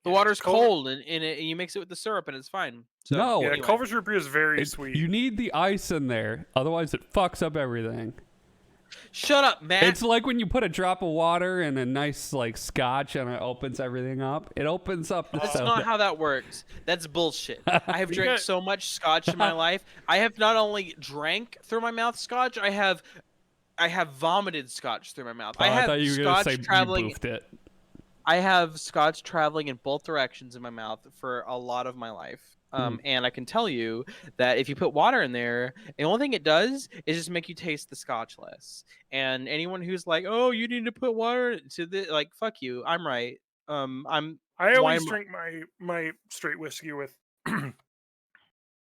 The Yeah, water's Culver- cold, and you mix it with the syrup, and it's fine." So, No. Yeah, anyway. Culver's root beer is very It's- sweet. You need the ice in there, otherwise it fucks up everything. Shut up, Matt. It's like when you put a drop of water in a nice like scotch and it opens everything up. It opens up the That's stuff. not how that works. That's bullshit. I have You drank got- so much scotch in my life. I have not only drank through my mouth scotch, I have vomited scotch through my mouth. Oh, I have thought you were scotch gonna say traveling. you boofed it. I have scotch traveling in both directions in my mouth for a lot of my life. And I can tell you that if you put water in there, the only thing it does is just make you taste the scotch less. And anyone who's like, "Oh, you need to put water to the," like, fuck you. I'm right. I why always am- drink my straight whiskey with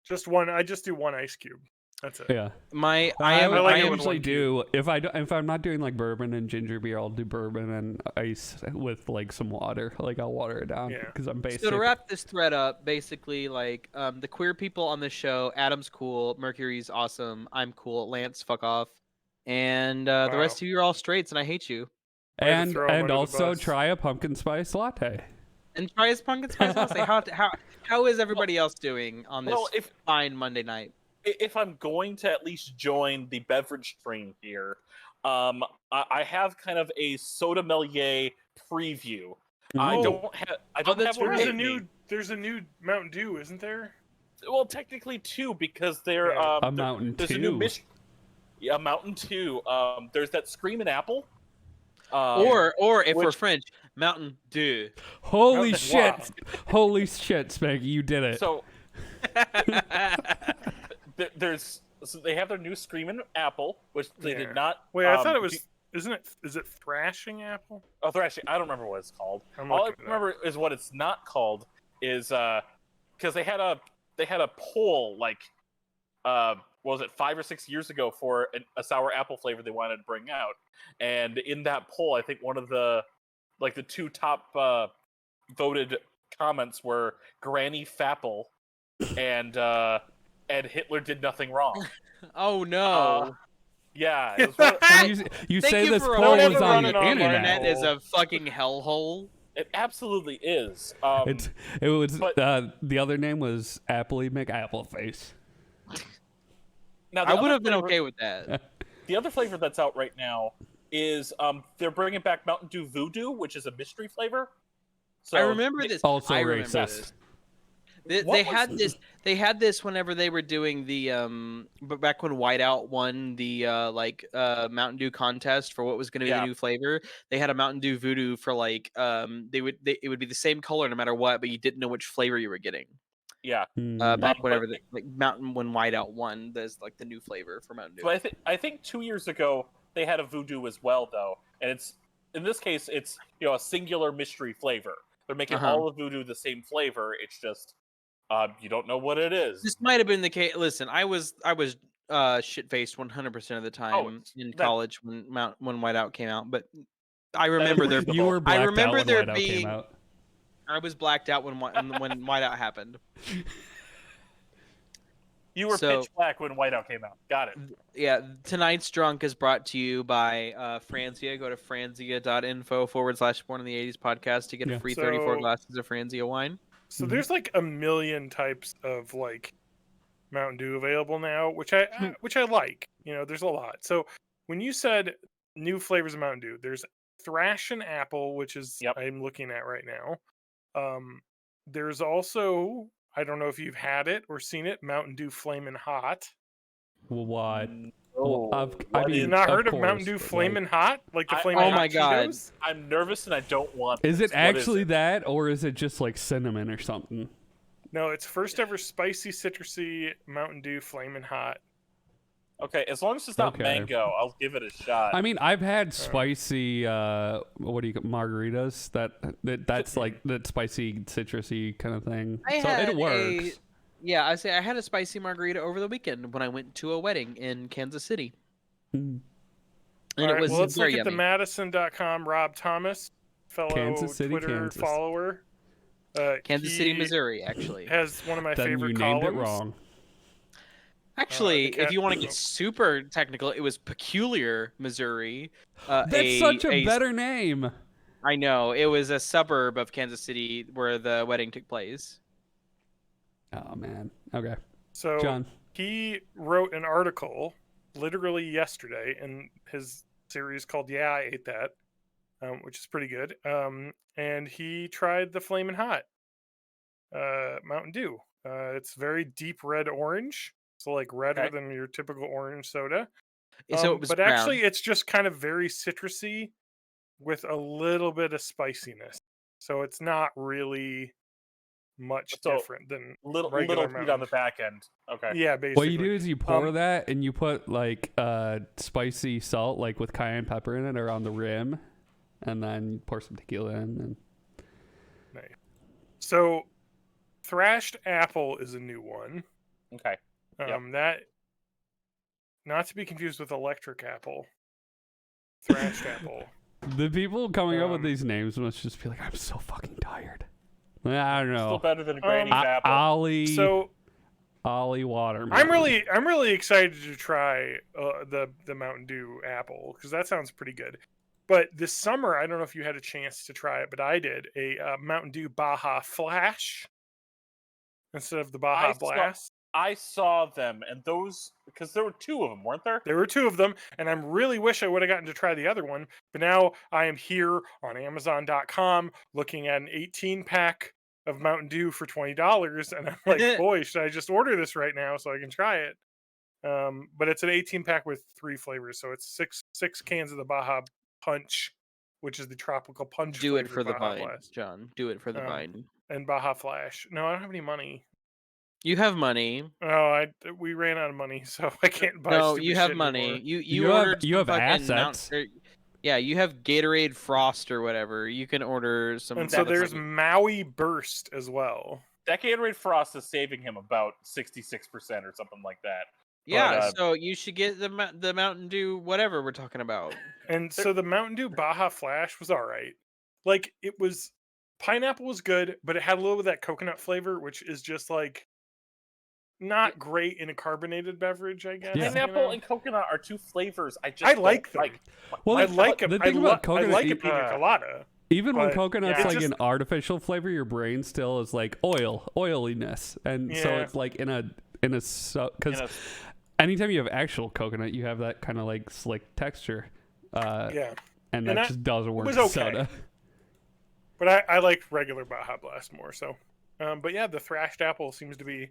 just one. I just do one ice cube. That's it. Yeah. I like it am with usually one do if I'm not doing like bourbon and ginger beer, I'll do bourbon and ice with like some water. Like I'll water it down Yeah. because I'm basic. So to wrap this thread up, basically, like, the queer people on this show, Adam's cool, Mercury's awesome, I'm cool, Lance, fuck off, and the Wow. rest of you are all straights, and I hate you. Way to and throw 'em under the also bus. try a pumpkin spice latte. And try his pumpkin spice latte. How is everybody else doing on this Well, fine Monday night? if I'm going to at least join the beverage stream here, I have kind of a sommelier preview. I Ooh. don't have that's one right. There's with a me. there's a new Mountain Dew, isn't there? Well, technically two because they're Yeah. A Mountain there's a new Dew. yeah, Mountain Dew. There's that Screamin' Apple. Or if we're which- French, Mountain Dew. Holy Wow. shit! Holy shit, Spanky, you did it. So there's So they have their new Screamin' Apple, which they Yeah. did not. Wait, I thought it was. Is it Thrashing Apple? Oh, Thrashing. I don't remember what it's called. I'm All I looking it up. remember is what it's not called is because they had a poll like what was it 5 or 6 years ago for a sour apple flavor they wanted to bring out, and in that poll, I think one of the two top voted comments were Granny Fapple and Hitler did nothing wrong. Oh no. Yeah, it was one of- When you Thank say you this for poll reminding was me. on Running the on internet. Internet is a fucking hellhole. it absolutely is. It was but- the other name was Appley McAppleface. Now, I would have been okay with that. The other flavor that's out right now is they're bringing back Mountain Dew Voodoo, which is a mystery flavor. So I remember this. Also I remember racist. this. They, What they was had this. They had this whenever they were doing the but back when Whiteout won the Mountain Dew contest for what was going to be Yeah. the new flavor. They had a Mountain Dew Voodoo for it would be the same color no matter what, but you didn't know which flavor you were getting. Yeah, Hmm. Back but- whenever Mountain when Whiteout won, there's like the new flavor for Mountain Dew. but I think 2 years ago they had a Voodoo as well, though, and it's in this case it's a singular mystery flavor. They're making Uh-huh. all of Voodoo the same flavor. It's just you don't know what it is. This might have been the case. Listen, I was shit faced 100% of the time in that- college when Whiteout came out, but I remember there. You were blacked I remember out when there Whiteout being. came out. I was blacked out when Whiteout happened. You were so- pitch black when Whiteout came out. Got it. Yeah, tonight's drunk is brought to you by Franzia. Go to franzia.info/Born in the 80s podcast to get Yeah. a free 34 So- glasses of Franzia wine. So Mhm. there's like a million types of like Mountain Dew available now, which I like. There's a lot. So when you said new flavors of Mountain Dew, there's Thrash and Apple, which is Yep. I'm looking at right now. There's also, I don't know if you've had it or seen it, Mountain Dew Flamin' Hot. What? Oh, I what mean, is- You've not of heard of Mountain course, Dew but, like- Flamin' Hot? Like the I- Flamin' Oh Hot my God. Cheetos? I'm nervous and I don't want. Is this. it What actually it? that, or is it just like cinnamon or something? No, it's first ever spicy citrusy Mountain Dew Flamin' Hot. Okay, as long as it's not Okay. mango, I'll give it a shot. I mean, I've had spicy margaritas. That's like that spicy citrusy kind of thing. So it works. I had a spicy margarita over the weekend when I went to a wedding in Kansas City. Mm. And All it right, was well, let's very look at the yummy. Madison.com. Rob Thomas, fellow Kansas City, Twitter Kansas. follower. Kansas City, he Missouri, actually. has one of my Then favorite you named columns. it wrong. Actually, think if you want to I- get super technical, it was Peculiar, Missouri. That's such a better name. I know. It was a suburb of Kansas City where the wedding took place. Oh man. Okay, So John. he wrote an article literally yesterday in his series called "Yeah, I Ate That," which is pretty good. And he tried the Flamin' Hot Mountain Dew. It's very deep red orange, so like redder Okay. than your typical orange soda. So it was but brown. actually, it's just kind of very citrusy with a little bit of spiciness. So it's not really much So, different than little regular heat on Mountain. the back end. Okay. Yeah, basically. What you do is you pour Um, that and you put like spicy salt, like with cayenne pepper in it, around the rim, and then you pour some tequila in. And So, Thrashed Apple is a new one. Okay. Yep. That, not to be confused with Electric Apple. Thrashed Apple. the people coming up with Um, these names must just be like, "I'm so fucking tired." I don't Still know. better than Granny Apple. Ollie So Watermelon. I'm really excited to try the Mountain Dew Apple because that sounds pretty good. But this summer, I don't know if you had a chance to try it, but I did a Mountain Dew Baja Flash instead of the Baja I saw- Blast. I saw them, and those because there were two of them, weren't there? There were two of them, and I really wish I would have gotten to try the other one. But now I am here on Amazon.com looking at an 18-pack of Mountain Dew for $20, and I'm like, boy, should I just order this right now so I can try it? But it's an 18-pack with 3 flavors, so it's six cans of the Baja Punch, which is the tropical punch. Do it flavored for the Baja vine, Blast, John. Do it for the Um, vine. and Baja Flash. No, I don't have any money. You have money. Oh, we ran out of money, so I can't buy. No, stupid you have shit money. anymore. You have- ordered you some have fucking assets. yeah, you have Gatorade Frost or whatever. You can order some. And so That is there's like- Maui Burst as well. That Gatorade Frost is saving him about 66% or something like that. Yeah, but, so you should get the Mountain Dew whatever we're talking about. And so the Mountain Dew Baja Flash was all right. Like it was, pineapple was good, but it had a little bit of that coconut flavor, which is just like not great in a carbonated beverage, I guess. Yeah. Pineapple and coconut are two flavors I just I don't like them. like. Well, I the- like the a, thing I, about I coconut, like a you- pina colada. even when but coconut's yeah. like Just- an artificial flavor, your brain still is like oiliness, and so Yeah. it's like because You know, anytime you have actual coconut, you have that kind of like slick texture, Yeah, and And that I- just doesn't work was with okay. soda. but I like regular Baja Blast more. So, but yeah, the thrashed apple seems to be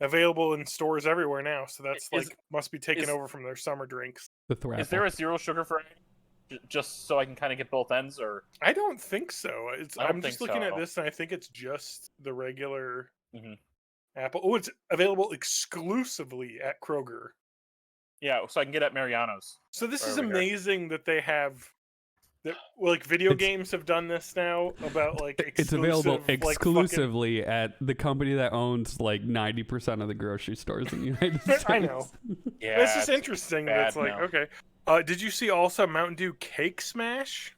available in stores everywhere now. So that's Is- like must be taken is- over from their summer drinks. The Thrapple. is there a zero sugar variety? Just so I can kind of get both ends, or I don't think so. I don't I'm just think looking at so. this, and I think it's just the regular Mhm. apple. Oh, it's available exclusively at Kroger. yeah, so I can get at Mariano's. So this There is we go. amazing that they have that. Like video It's- games have done this now about like It's available exclusive, like, exclusively at the company that owns like 90% of the grocery stores in the United States. I know. Yeah, It's just it's interesting. bad That's like now. okay. Did you see also Mountain Dew Cake Smash?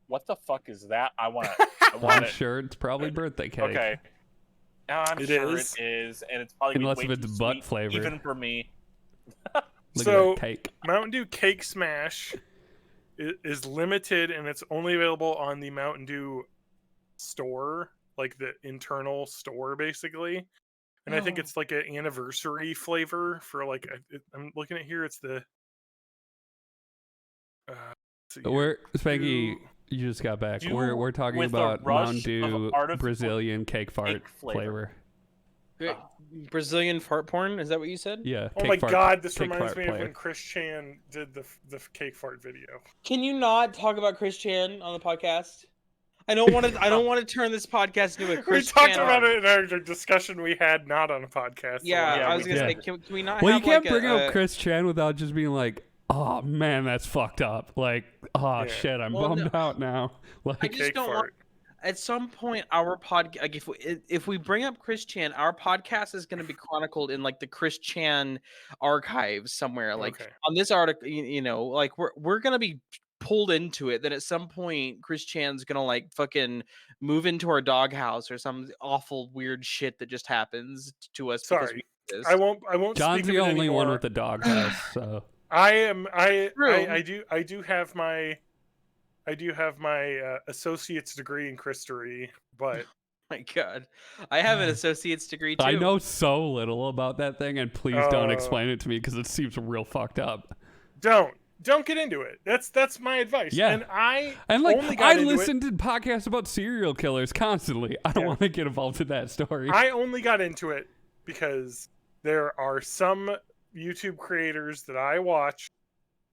What the fuck is that? I want it. I I'm want it. sure it's probably birthday cake. Okay. I'm It sure is. it is, and it's probably gonna Unless be if way it's too butt sweet, flavor. even for me. Look So- at that cake. Mountain Dew Cake Smash is limited, and it's only available on the Mountain Dew store, like the internal store, basically. And I think Oh. it's like an anniversary flavor for like I'm looking at here. It's the. let's see here. We're Spanky. Dew- You just got back. Dew We're talking with a about rush Mountain of Dew artificial Brazilian cake fart cake flavor. flavor. Great. Brazilian fart porn? Is that what you said? Yeah. Oh cake my fart, god, this cake reminds fart me of player. when Chris Chan did the cake fart video. Can you not talk about Chris Chan on the podcast? I don't want to. I don't want to turn this podcast into a Chris We talked Chan about it in our discussion we had not on a podcast. Yeah, Yeah, I we was gonna say, did. can we not? Well, you have can't like bring a, up Chris Chan without just being like, "Oh man, that's fucked up." Like, "Oh Yeah. shit, I'm Well, bummed out now." I Like, just cake don't want. fart. At some point, our podcast, like if we bring up Chris Chan, our podcast is going to be chronicled in like the Chris Chan archives somewhere. Like Okay. on this article, you know, like we're going to be pulled into it. Then at some point, Chris Chan's going to like fucking move into our doghouse or some awful weird shit that just happens to us. because Sorry. we exist. I won't. John's speak the of it only one anymore. with the doghouse. So True. I do have my associate's degree in Christery, but My God, I have an associate's degree too. I know so little about that thing, and please don't Uh, explain it to me because it seems real fucked up. don't get into it. That's my advice. Yeah. And I And like, only got I into it- listen to podcasts about serial killers constantly. I don't Yeah. want to get involved in that story. I only got into it because there are some YouTube creators that I watch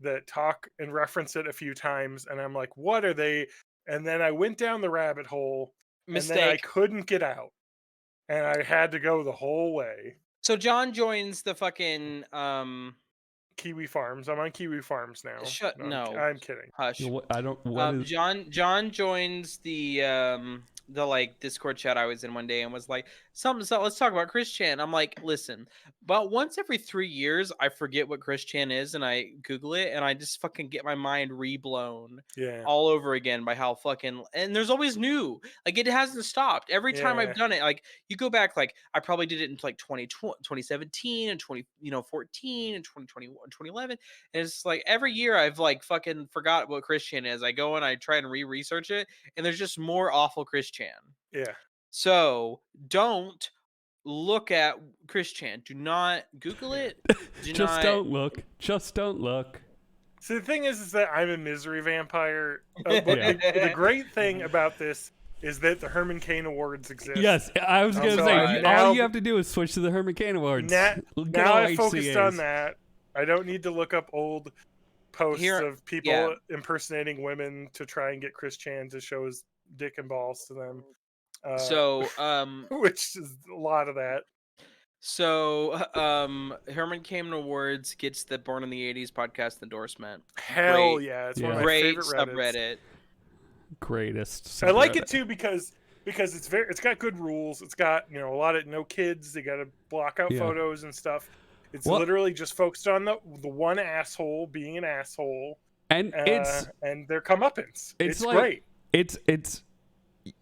that talk and reference it a few times, and I'm like, what are they? And then I went down the rabbit hole, and then I Mistake. couldn't get out, and I had to go the whole way. So John joins the fucking Kiwi Farms. I'm on Kiwi Farms now. Shut- I'm- no. I'm kidding. hush. I don't. What is? John joins the like Discord chat I was in one day and was like, so let's talk about Chris Chan. I'm like, listen, about once every 3 years I forget what Chris Chan is and I Google it and I just fucking get my mind reblown Yeah. all over again by how fucking, and there's always new, like it hasn't stopped every time Yeah. I've done it. Like you go back, like I probably did it in like 2017 and 2014 and 2021 2011, and it's like every year I've like fucking forgot what Chris Chan is. I go and I try and research it and there's just more awful Chris Chan. Yeah. So don't look at Chris Chan. Do not Google it. Do Just not, don't look. Just don't look. So the thing is that I'm a misery vampire. But Yeah. the great thing about this is that the Herman Cain Awards exist. Yes, I was gonna So say I- all now- you have to do is switch to the Herman Cain Awards. Now, Good now old I focused on HCAs. that. I don't need to look up old posts Here- of people yeah. impersonating women to try and get Chris Chan to show his dick and balls to them. So which is a lot of that. Herman Cain Awards gets the Born in the 80s podcast endorsement. Hell Great. yeah, it's one of my Great favorite Reddits. subreddit. Greatest. I like it subreddit. too because it's got good rules. It's got a lot of no kids. They got to block out Yeah. photos and stuff. It's Well- literally just focused on the one asshole being an asshole And and their comeuppance. It's like- great. it's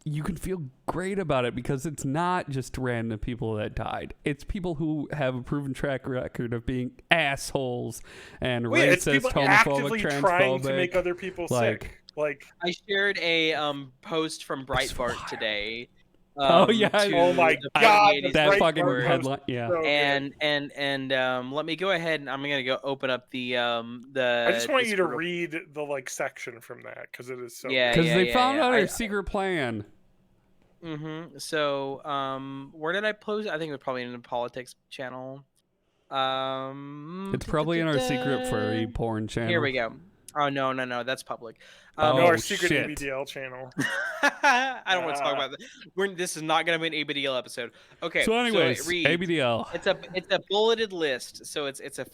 you can feel great about it because it's not just random people that died. It's people who have a proven track record of being assholes and Well, yeah, it's racist, people homophobic, actively transphobic. trying to make other people like- sick. Like, I shared a post from It's Breitbart wild. today. Oh, yeah, to oh my the God, 80s that Breitbart fucking post. headline. Yeah. so good. and let me go ahead and I'm gonna go open up the I just want you to Discord. read the section from that because it is so Yeah, good. Because they found out I- our secret plan. So where did I post? I think it was probably in the politics channel. It's probably in our secret furry porn channel. Here we go. Oh no, that's public. Oh, No, our secret shit. ABDL channel. I don't want to talk about that. This is not going to be an ABDL episode. Okay. So, anyways, it reads, ABDL. It's a bulleted list. So it's a it's a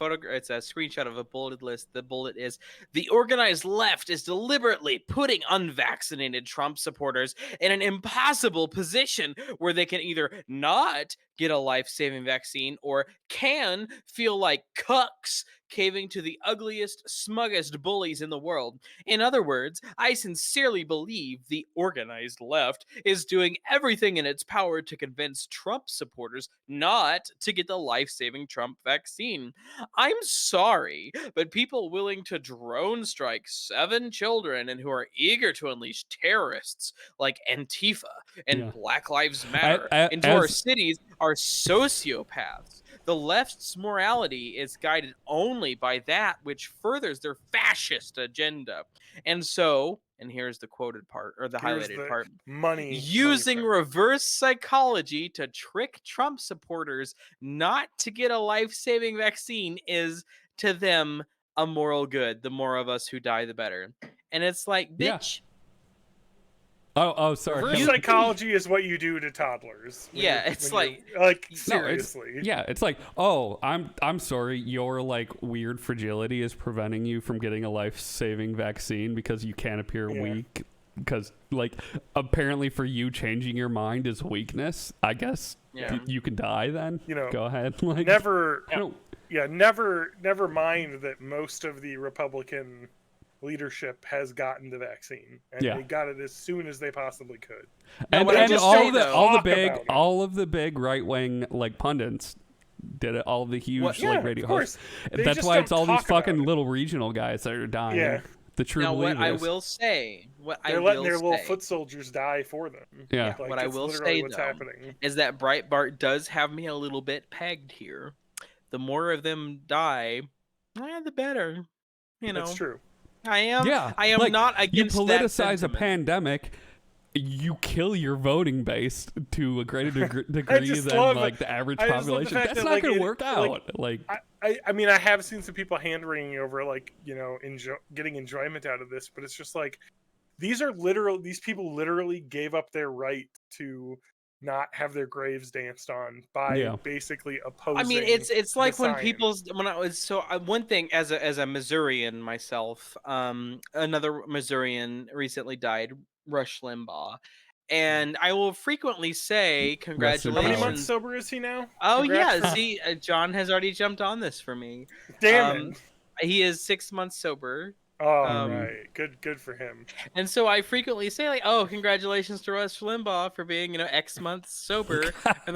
screenshot of a bulleted list. The bullet is: the organized left is deliberately putting unvaccinated Trump supporters in an impossible position where they can either not get a life-saving vaccine or can feel like cucks caving to the ugliest, smuggest bullies in the world. In other words, I sincerely believe the organized left is doing everything in its power to convince Trump supporters not to get the life-saving Trump vaccine. I'm sorry, but people willing to drone strike 7 children and who are eager to unleash terrorists like Antifa and Yeah. Black Lives Matter into our cities are sociopaths. The left's morality is guided only by that which furthers their fascist agenda. And so, and here's the quoted part, or the Here's highlighted the part, money using money reverse psychology to trick Trump supporters not to get a life-saving vaccine is, to them, a moral good. The more of us who die, the better. And it's like, Yeah. bitch, Oh, sorry. Reverse Can- psychology is what you do to toddlers. when Yeah, you're- it's when like- you're- like No, seriously. yeah, it's like, oh, I'm sorry, your like weird fragility is preventing you from getting a life-saving vaccine because you can't appear Yeah. weak. Because like apparently for you changing your mind is weakness. I guess Yeah. you can die then. Go ahead. Like Never I don't- never mind that most of the Republican leadership has gotten the vaccine and Yeah. they got it as soon as they possibly could. and what I will say, though- all of the big right wing like pundits did it. All of the huge What- Yeah, like radio of course. hosts. They That's just why don't it's all these talk about fucking it. little regional guys that are dying. Yeah. The true now what believers. I will say, They're letting their little foot soldiers die for them. Yeah. Like, What I it's will literally say, what's though, happening. is that Breitbart does have me a little bit pegged here. The more of them die, the better. You know, That's true. I am. Yeah, I am like, not You against that politicize a sentiment. pandemic, you kill your voting base to a greater degree just than love like it. the average I just love the population. fact That's that, not like, going to it- work like, out. Like, I mean, I have seen some people hand wringing over like getting enjoyment out of this, but it's just like these people literally gave up their right to not have their graves danced on by Yeah. basically opposing. I mean, it's like when science. people's when I was so one thing as a Missourian myself, another Missourian recently died, Rush Limbaugh, and I will frequently say Rest in How many congratulations. months sober is he now? Oh Congrats yeah, for- see, John has already jumped on this for me. Damn it! He is 6 months sober. Oh um, right, good for him. And so I frequently say like, "Oh, congratulations to Rush Limbaugh for being, X months sober." And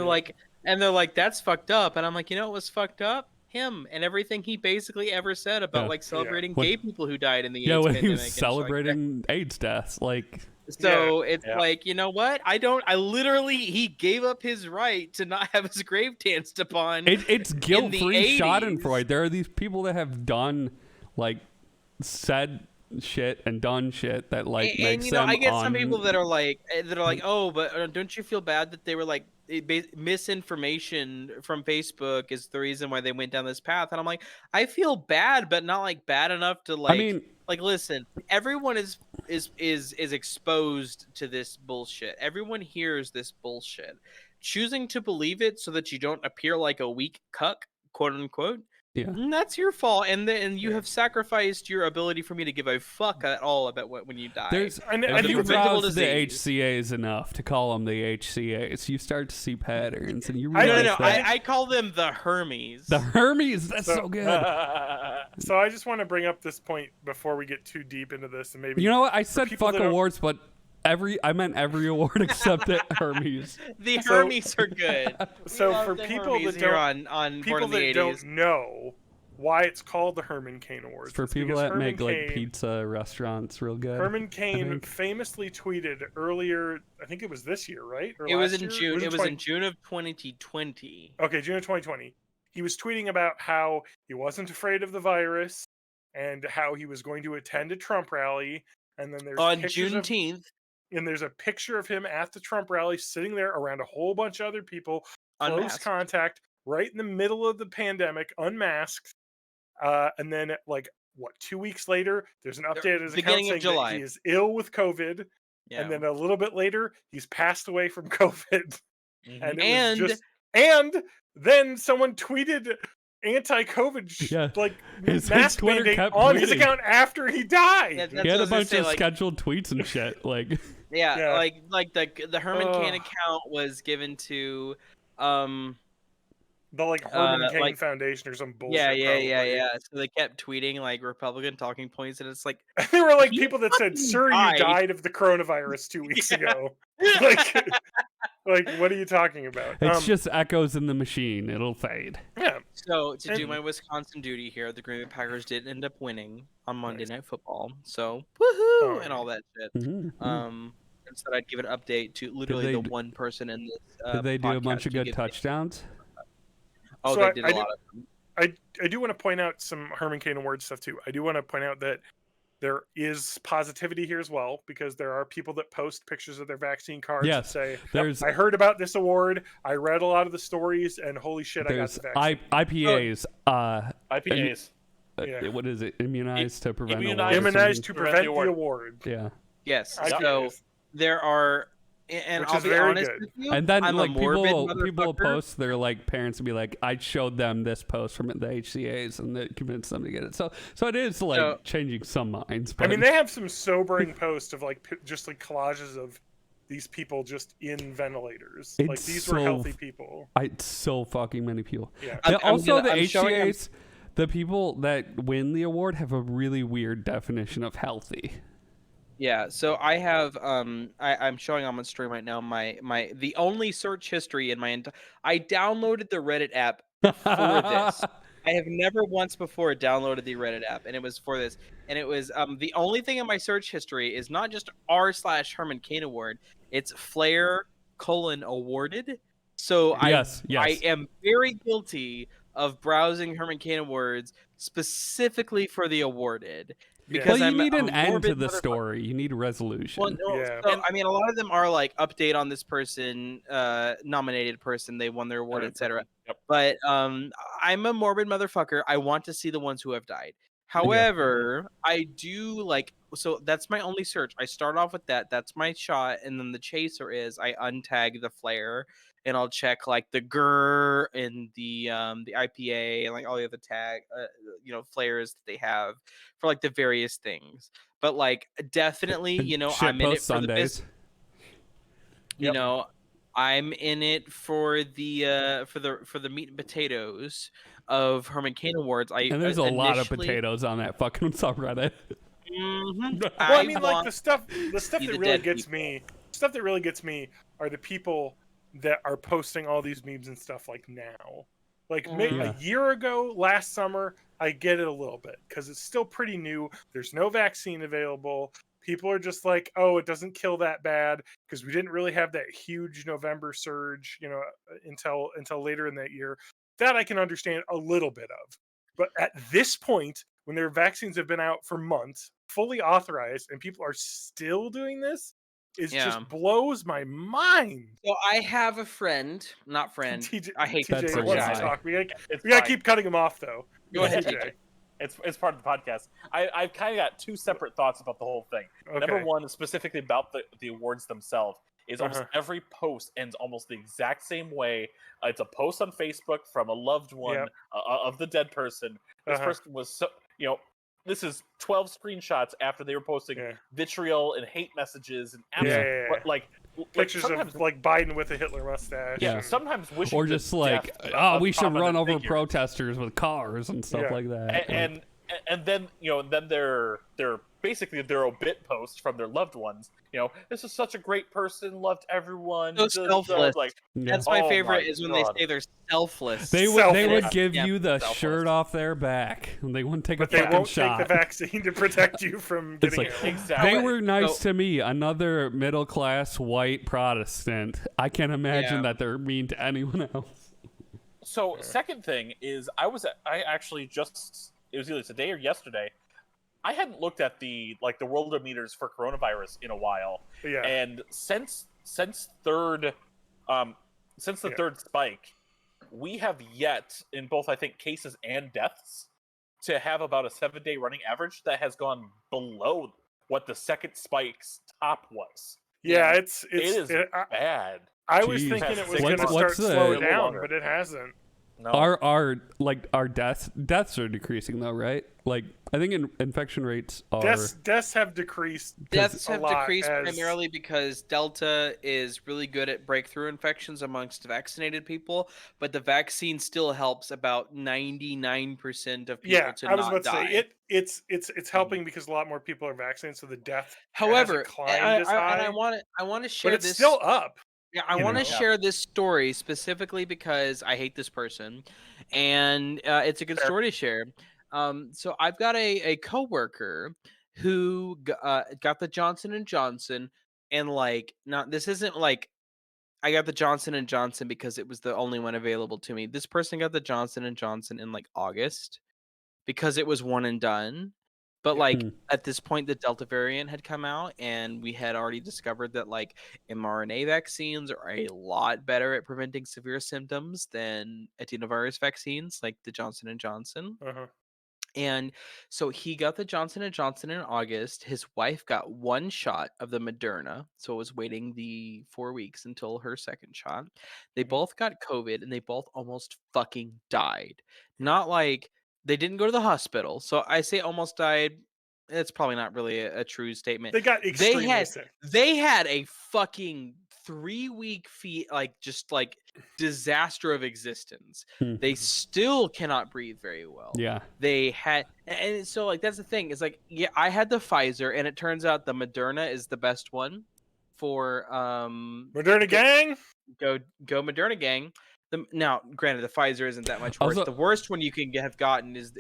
they're like, "That's fucked up." And I'm like, "You know what was fucked up? Him and everything he basically ever said about Yeah. like celebrating When- gay people who died in the yeah, AIDS when he pandemic was and shit like that. celebrating AIDS deaths, like, So it's Yeah. like, you know what? I literally he gave up his right to not have his grave danced upon. it's guilt-free 80s. Schadenfreude. There are these people that have done, like, said shit and done shit that like and makes you know, them I get some people un- that are like, oh, but don't you feel bad that they were like misinformation from Facebook is the reason why they went down this path? And I'm like, I feel bad, but not like bad enough to like. I mean, Like, listen, everyone is is exposed to this bullshit. Everyone hears this bullshit. Choosing to believe it so that you don't appear like a weak cuck, quote unquote. Yeah. That's your fault, and you Yeah. have sacrificed your ability for me to give a fuck at all about when you die. There's I if think you it's preventable browse the disease. HCAs enough to call them the HCAs, you start to see patterns, and you I- realize no, that I call them the Hermes. the Hermes. That's so So- good. So I just want to bring up this point before we get too deep into this, and maybe You know what? I said people fuck that don't- awards, but I meant every award except the Hermes. The So- Hermes are good. We So love for the people Hermes that here don't- on Born people in the that 80s. don't know why it's called the Herman Cain Awards. It's for it's people because that Herman make like Cain- pizza restaurants real good. Herman Cain think. famously tweeted earlier, I think it was this year, right? Or It was last in year? June. It was 20 in June of 2020. Okay, June of 2020. He was tweeting about how he wasn't afraid of the virus and how he was going to attend a Trump rally. And then there's On pictures of, Juneteenth, and there's a picture of him at the Trump rally sitting there around a whole bunch of other people, close unmasked. contact, right in the middle of the pandemic, unmasked. And then, like, what, 2 weeks later, there's an update at his account beginning of saying July. that he is ill with COVID. Yeah. And then a little bit later, he's passed away from COVID. And, it And- was just, and then someone tweeted anti-COVID Yeah. like His mask Twitter mandate kept on his tweeting. account after he died. Yeah, that's He what had I a was gonna bunch say, of like- scheduled tweets and shit. Like, Yeah, Yeah. like the Herman Cain Ugh. account was given to The like Herman Cain like- Foundation or some bullshit. yeah. So they kept tweeting like Republican talking points, and it's like, There were like He people that said, fucking "Sir, died." you died of the coronavirus 2 weeks Yeah. ago." Like, like, what are you talking about? it's just echoes in the machine. It'll fade. Yeah. so to do And- my Wisconsin duty here, the Green Bay Packers did end up winning on Monday Nice. Night Football. So woohoo and Oh. all that shit. Mhm. And said I'd give an update to literally they the d- one person in this. Did they do a podcast bunch of who good gets- touchdowns? Oh, So they I- did I a do- lot of them. I do want to point out some Herman Cain Award stuff too. I do want to point out that there is positivity here as well, because there are people that post pictures of their vaccine cards and Yes, say, there's- I heard about this award, I read a lot of the stories, and holy shit, I got There's the vaccine. IPAs. IPAs. Yeah. What is it? Immunized to prevent immunized- awards or Immunized to something? prevent the award. award. Yeah. Yes. IPAs. So there are, and Which I'll is be very honest good. with you, And then I'm like a morbid people will motherfucker. post their like parents and be like, I showed them this post from the HCAs and it convinced them to get it. So it is like So- changing some minds. But I mean, they have some sobering posts of like just like collages of these people just in ventilators. Like It's these were so healthy people. it's so fucking many people. Yeah. I'm Also, the I'm showing him- HCAs, the people that win the award have a really weird definition of healthy. Yeah, so I have I'm showing on my stream right now my the only search history in my entire. I downloaded the Reddit app for this. I have never once before downloaded the Reddit app, and it was for this. And it was the only thing in my search history is not just r/Herman Cain Award. It's Flair : awarded. So Yes, I yes. am very guilty of browsing Herman Cain Awards specifically for the awarded. Yeah. Because Well, you I'm need a an end to morbid the motherfucker. story. You need a resolution. Well, no, Yeah. so, I mean, a lot of them are like update on this person, nominated person, they won their award, etc. Yep. But I'm a morbid motherfucker. I want to see the ones who have died. However, I do like, so that's my only search. I start off with that. That's my shot, and then the chaser is I untag the Flair, and I'll check like the GR and the IPA and like all the other flares that they have for like the various things. But like definitely, I'm in it Shitpost for the business. Sundays. Yep. I'm in it for the meat and potatoes of Herman Cain Awards. And there's a lot of initially- potatoes on that fucking subreddit. Mhm. Well, I mean, like want the stuff see that the really dead gets people. me, stuff that really gets me are the people that are posting all these memes and stuff like now. Like Yeah. a year ago, last summer, I get it a little bit because it's still pretty new. There's no vaccine available. People are just like, oh, it doesn't kill that bad because we didn't really have that huge November surge, until later in that year. That I can understand a little bit of. But at this point, when their vaccines have been out for months, fully authorized, and people are still doing this, it Yeah. just blows my mind. So I have a friend, not friend. TJ, I hate TJ That's a wants lie. to talk. We gotta It's keep fine. cutting him off though. Go ahead, TJ. TJ. It's part of the podcast. I've kind of got two separate thoughts about the whole thing. Okay. Number one, specifically about the awards themselves, is almost every post ends almost the exact same way. It's a post on Facebook from a loved one of the dead person. This person was so, this is 12 screenshots after they were posting vitriol and hate messages and absolute, pictures of like Biden with a Hitler mustache. Yeah, sometimes wishing or just like, we should run over protesters with cars and stuff like that. And then then their basically their obit post from their loved ones. This is such a great person, loved everyone. So selfless. That's my favorite is when they say they're selfless. They would give you the shirt off their back. They wouldn't take but a fucking shot. Take the vaccine to protect you from getting it. Exactly. They were nice to me, another middle class white Protestant. I can't imagine that they're mean to anyone else. So second thing is I actually just, it was either today or yesterday, I hadn't looked at the worldometers for coronavirus in a while. Yeah. And since the third spike, we have yet, in both I think cases and deaths, to have about a 7-day running average that has gone below what the second spike's top was. Yeah, and it is bad. I was thinking it was going to start slowing down, but it hasn't. No. Our deaths are decreasing though, right? Like I think infection rates are deaths have decreased. Deaths have decreased as... primarily because Delta is really good at breakthrough infections amongst vaccinated people, but the vaccine still helps about 99% of people to not die. I was about to say it's helping because a lot more people are vaccinated, so the death. However, I want to share but it's this. Still up. Yeah, I want to share this story specifically because I hate this person, and it's a good story to share. So I've got a coworker who got the Johnson & Johnson, and this isn't like I got the Johnson & Johnson because it was the only one available to me. This person got the Johnson & Johnson in August because it was one and done. But at this point, the Delta variant had come out, and we had already discovered that mRNA vaccines are a lot better at preventing severe symptoms than adenovirus vaccines, like the Johnson & Johnson. And so he got the Johnson & Johnson in August. His wife got one shot of the Moderna, so was waiting the 4 weeks until her second shot. They both got COVID, and they both almost fucking died. Not they didn't go to the hospital. So I say almost died. It's probably not really a true statement. They got extremely sick. They had a fucking 3-week disaster of existence. They still cannot breathe very well. Yeah. They had, and so that's the thing. Is I had the Pfizer, and it turns out the Moderna is the best one for Moderna gang. Go Moderna gang. Now, granted, the Pfizer isn't that much worse. The worst one you can have gotten is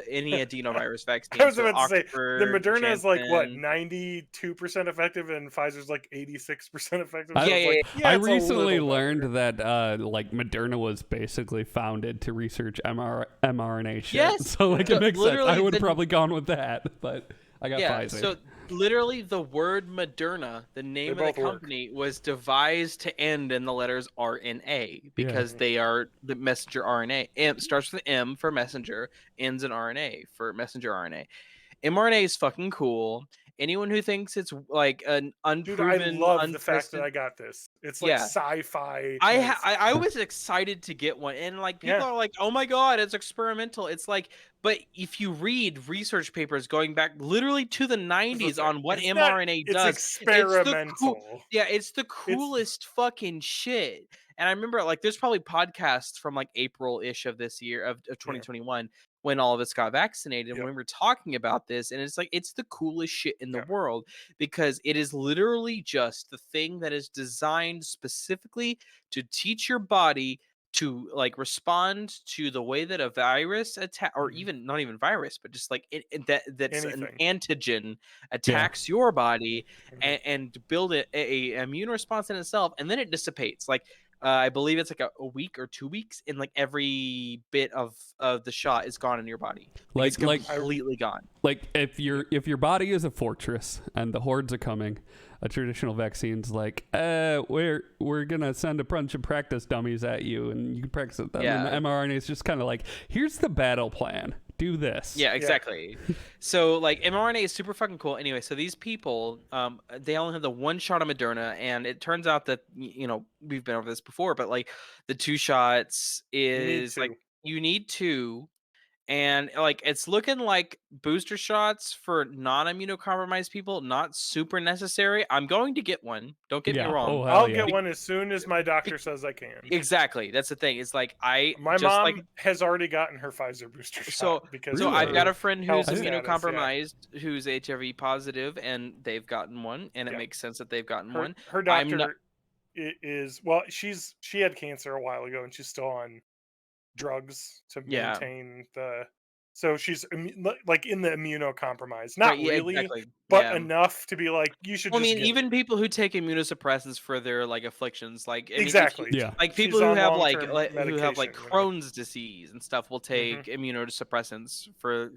any adenovirus vaccine. I was about to say the Moderna Janssen. is 92% effective, and Pfizer's 86% effective. I recently learned that Moderna was basically founded to research mRNA shit. Yes, so it makes sense. I would have probably gone with that, but I got Pfizer. So literally the word Moderna, the name of the company, was devised to end in the letters RNA because they are the messenger RNA. M starts with M for messenger, ends in RNA for messenger RNA. mRNA is fucking cool. Anyone who thinks it's an unproven, I love the fact that I got this. It's sci-fi. I was excited to get one, and people are oh my god, it's experimental. It's but if you read research papers going back literally to the 90s on what mRNA does, it's experimental. It's the coolest fucking shit. And I remember there's probably podcasts from April-ish of this year of 2021 when all of us got vaccinated, and when we were talking about this, and it's the coolest shit in the world because it is literally just the thing that is designed specifically to teach your body to respond to the way that a virus attack, or even not even virus, but just that's an antigen attacks your body and build a immune response in itself, and then it dissipates. I believe it's a week or 2 weeks, and every bit of the shot is gone in your body. It's completely gone. If your body is a fortress and the hordes are coming, a traditional vaccine's we're gonna send a bunch of practice dummies at you and you can practice with them. And the mRNA is just kind of here's the battle plan. do this. Yeah, exactly. So like mRNA is super fucking cool. Anyway, so these people, they only have the one shot of Moderna, and it turns out that we've been over this before, but like the 2 shots is like two. you need 2. And like it's looking like booster shots for non-immunocompromised people not super necessary. I'm going to get one. Don't get me Yeah. wrong. Oh, hell I'll yeah. get one as soon as my doctor says I can. Exactly. That's the thing. It's like I My just mom like has already gotten her Pfizer booster shot because so of I've her got a friend who's health status, yeah. immunocompromised, who's HIV positive, and they've gotten one, and it Yeah. makes sense that they've gotten her, one. her I'm doctor not- is well, she had cancer a while ago and she's still on drugs to Yeah. maintain the. So she's like in the immunocompromised, not Right, yeah, really, exactly. but Yeah. enough to be like you should. Well, I just mean, get even it. people who take immunosuppressants for their like afflictions, like I mean, if Exactly. you, Yeah. like She's people who on have like, long-term who have like medication, you know? Crohn's disease and stuff will take immunosuppressants for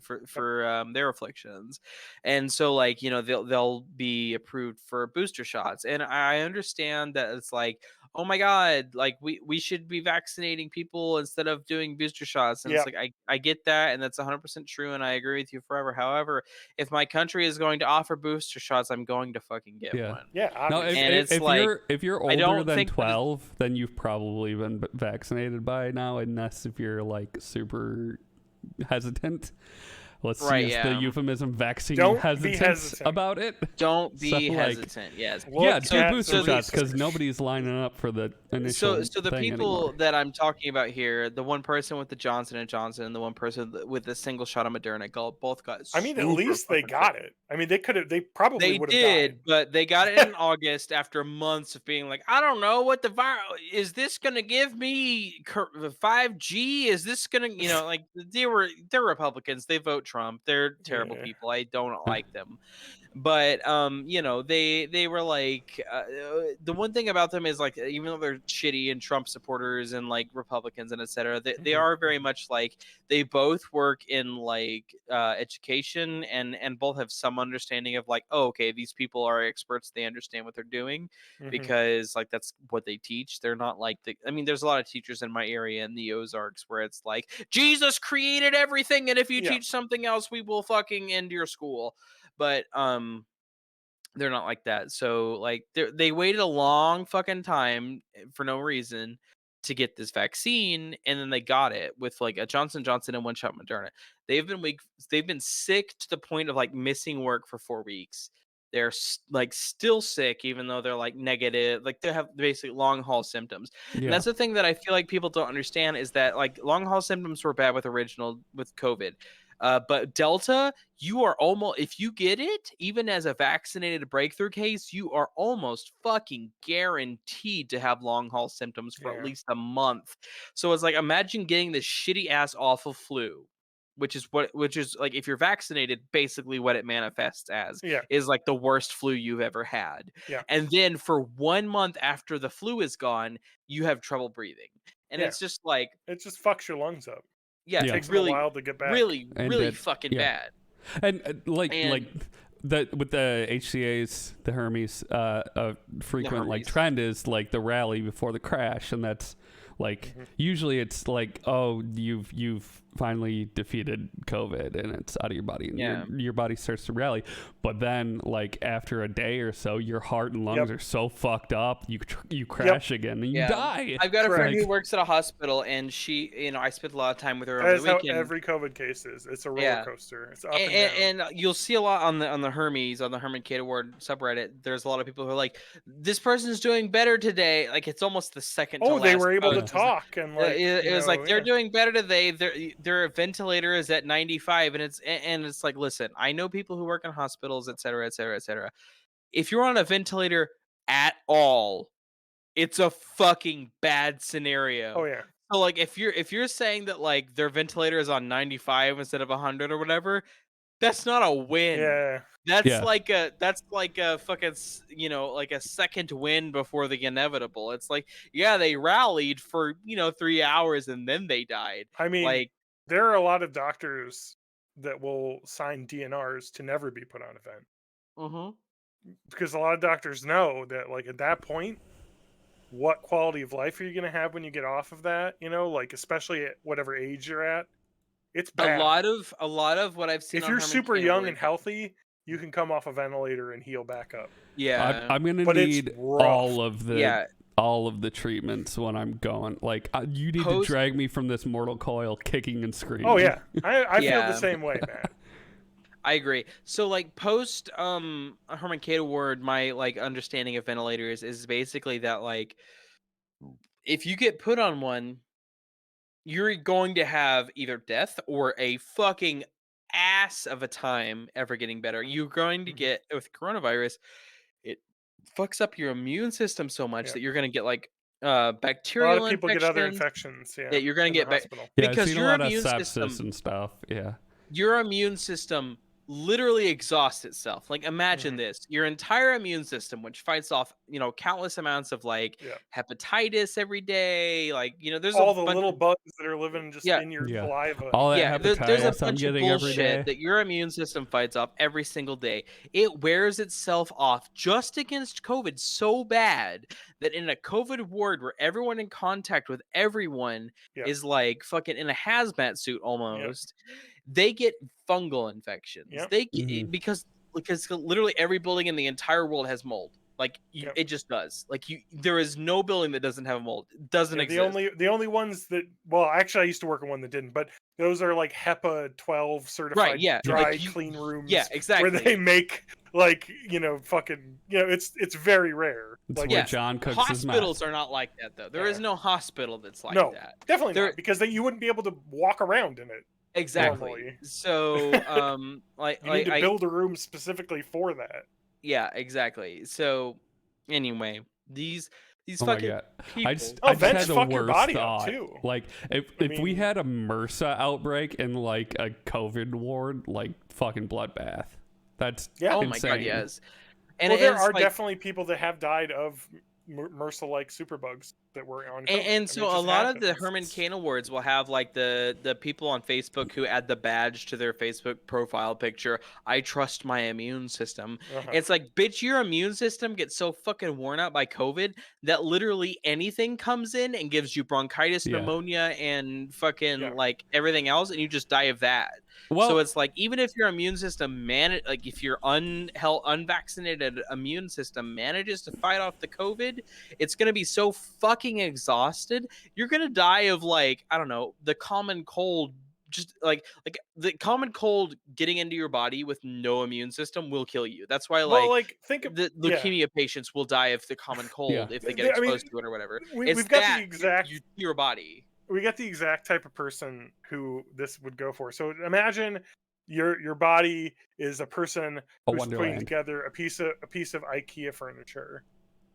their afflictions, and so like they'll be approved for booster shots, and I understand that it's like, oh my god, like we should be vaccinating people instead of doing booster shots, and it's Yep. like I get that, and that's 100% true, and I agree with you forever. However, if my country is going to offer booster shots, I'm going to fucking get Yeah. one. Yeah, No, obviously. And it's like, if you're I older don't than think that 12, then you've probably been vaccinated by now, unless if you're like super hesitant. Let's Right, use the euphemism vaccine Don't be hesitant hesitant. about it. don't be So, like, hesitant. Yes. Look Yeah, at do the booster shots because research. nobody's lining up for the initial So the thing people anymore. that I'm talking about here, the one person with the Johnson and Johnson, and the one person with the single shot of Moderna, both got. I mean, at super least they fucking got sick. it. I mean, they could have. They probably They would have did, died. but they got it in August after months of being like, I don't know what the virus is. This gonna give me 5G? Is this gonna, like they're Republicans. They vote Trump. They're terrible Yeah. people. I don't like them. But they were like, the one thing about them is like, even though they're shitty and Trump supporters and like Republicans and etc., they are very much like, they both work in like education, and both have some understanding of like, oh, okay, these people are experts, they understand what they're doing, because like that's what they teach. They're not like there's a lot of teachers in my area in the Ozarks where it's like, Jesus created everything, and if you teach something else, we will fucking end your school. But they're not like that. So like they waited a long fucking time for no reason to get this vaccine, and then they got it with like a Johnson & Johnson and one shot Moderna. They've been sick to the point of like missing work for 4 weeks. They're like still sick, even though they're like negative, like they have basically long haul symptoms. Yeah. And that's the thing that I feel like people don't understand, is that like long haul symptoms were bad with COVID. But Delta, you are almost, if you get it, even as a vaccinated breakthrough case, you are almost fucking guaranteed to have long haul symptoms for at least a month. So it's like, imagine getting this shitty ass awful flu, which is like, if you're vaccinated, basically what it manifests as is like the worst flu you've ever had. Yeah. And then for 1 month after the flu is gone, you have trouble breathing. And it's just like, it just fucks your lungs up. yeah, It takes really, them a while to get back. really And fucking bad. And like with the HCAs, the Hermes, frequent like Hermes. trend is like the rally before the crash, and that's like usually it's like, oh, you've finally defeated COVID and it's out of your body, and your body starts to rally. But then like after a day or so, your heart and lungs are so fucked up, you crash again and you die. I've got a friend who works at a hospital, and she, I spent a lot of time with her over That's the how weekend. every COVID case is. It's a roller coaster. It's up and down. And you'll see a lot on the Hermes, on the Herman Cato Award subreddit. There's a lot of people who are like, this person's doing better today. Like, it's almost the second to they last were able to post. talk, and like it was like, they're doing better today. Their ventilator is at 95, and it's like, listen, I know people who work in hospitals, et cetera, et cetera, et cetera. If you're on a ventilator at all, it's a fucking bad scenario. Oh yeah. So like, if you're saying that like their ventilator is on 95 instead of 100 or whatever, that's not a win. Yeah. That's like a fucking, like a second win before the inevitable. It's like, they rallied for 3 hours and then they died. I mean, like, there are a lot of doctors that will sign DNRs to never be put on a vent. Because a lot of doctors know that, like, at that point, what quality of life are you going to have when you get off of that? Like, especially at whatever age you're at. It's bad. A lot of what I've seen. If on you're Herman super Cain young Award- and healthy, you can come off a ventilator and heal back up. yeah, I'm gonna But it's need rough. all of the treatments when I'm going. Like, you need to drag me from this mortal coil, kicking and screaming. Oh yeah, I feel Yeah. the same way, man. I agree. So like post Herman Cain Award, my like understanding of ventilators is basically that like if you get put on one, you're going to have either death or a fucking ass of a time ever getting better. You're going to get with coronavirus, it fucks up your immune system so much Yeah. that you're going to get like A bacterial lot of people get other infections. infections. Yeah, Yeah, you're gonna in the get back hospital. Yeah, I've because seen a your lot of immune sepsis system, and stuff. Yeah. your immune system literally exhausts itself. Like imagine this, your entire immune system, which fights off, countless amounts of like Yeah. hepatitis every day. Like, there's All a the bunch little of, bugs that are living just Yeah. in your Yeah. saliva. All that there's hepatitis a I'm bunch of getting every day. bullshit that your immune system fights off every single day. It wears itself off just against COVID so bad that in a COVID ward where everyone in contact with everyone Yeah. is like fucking in a hazmat suit almost, they get fungal infections. Yep. They get, Mhm. because literally every building in the entire world has mold. Like Yep. it just does. Like there is no building that doesn't have mold. It doesn't Yeah, exist. the only ones that, well, actually I used to work in one that didn't, but those are like HEPA 12 certified yeah, dry like clean rooms. Yeah, exactly. Where they make like fucking it's very rare. It's Like where Yeah. John cooks his meth. Hospitals are not like that though. There is Yeah. no hospital that's like no, that. definitely There- not, because you wouldn't be able to walk around in it. Exactly. Normally. So You need to build a room specifically for that. yeah, exactly. So anyway, these Oh my fucking god! people. I just Oh, had vents the fuck your worst body up, thought. too. Like if I we mean- had a MRSA outbreak in like a COVID ward, like fucking bloodbath. That's Oh insane. my god, yes. And Well, there it's are like, definitely people that have died of MRSA-like superbugs that were on COVID. I mean, and it so a just lot of the happens. Herman Cain Awards will have like the people on Facebook who add the badge to their Facebook profile picture. I trust my immune system. Uh-huh. It's like, bitch, your immune system gets so fucking worn out by COVID that literally anything comes in and gives you bronchitis, Yeah. pneumonia, and fucking Yeah. like everything else, and you just die of that. Well, So it's like, even if your immune system like if your unvaccinated immune system manages to fight off the COVID, it's gonna be so fucking exhausted. You're gonna die of like, I don't know, the common cold. Just like the common cold getting into your body with no immune system will kill you. That's why Well, like think of the leukemia patients will die of the common cold if they get I mean, exposed to it or whatever. we've It's got that the exact your body. we got the exact type of person who this would go for. So imagine your body is a person A who's putting wonderland. together a piece of IKEA furniture.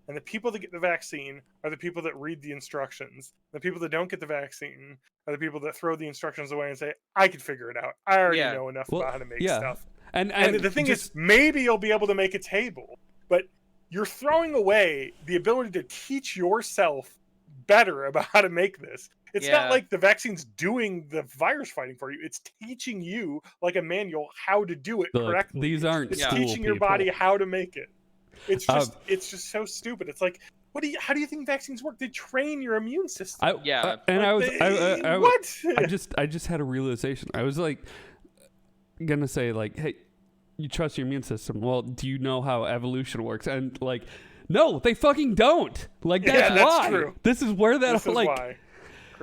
And the people that get the vaccine are the people that read the instructions. The people that don't get the vaccine are the people that throw the instructions away and say, I can figure it out. I already Yeah. know enough Well, about how to make yeah. stuff. and And the thing is, maybe you'll be able to make a table, but you're throwing away the ability to teach yourself better about how to make this. It's Yeah. not like the vaccine's doing the virus fighting for you. It's teaching you, like a manual, how to do it look, correctly. these aren't It's school teaching your people. body how to make it. It's just so stupid. It's like, how do you think vaccines work? They train your immune system. Yeah. And Like, I what? I just had a realization. I was like gonna say like, hey, you trust your immune system. Well, do you know how evolution works? And like, no, they fucking don't. Like that's, Yeah, that's why. true. This is where that This is like why.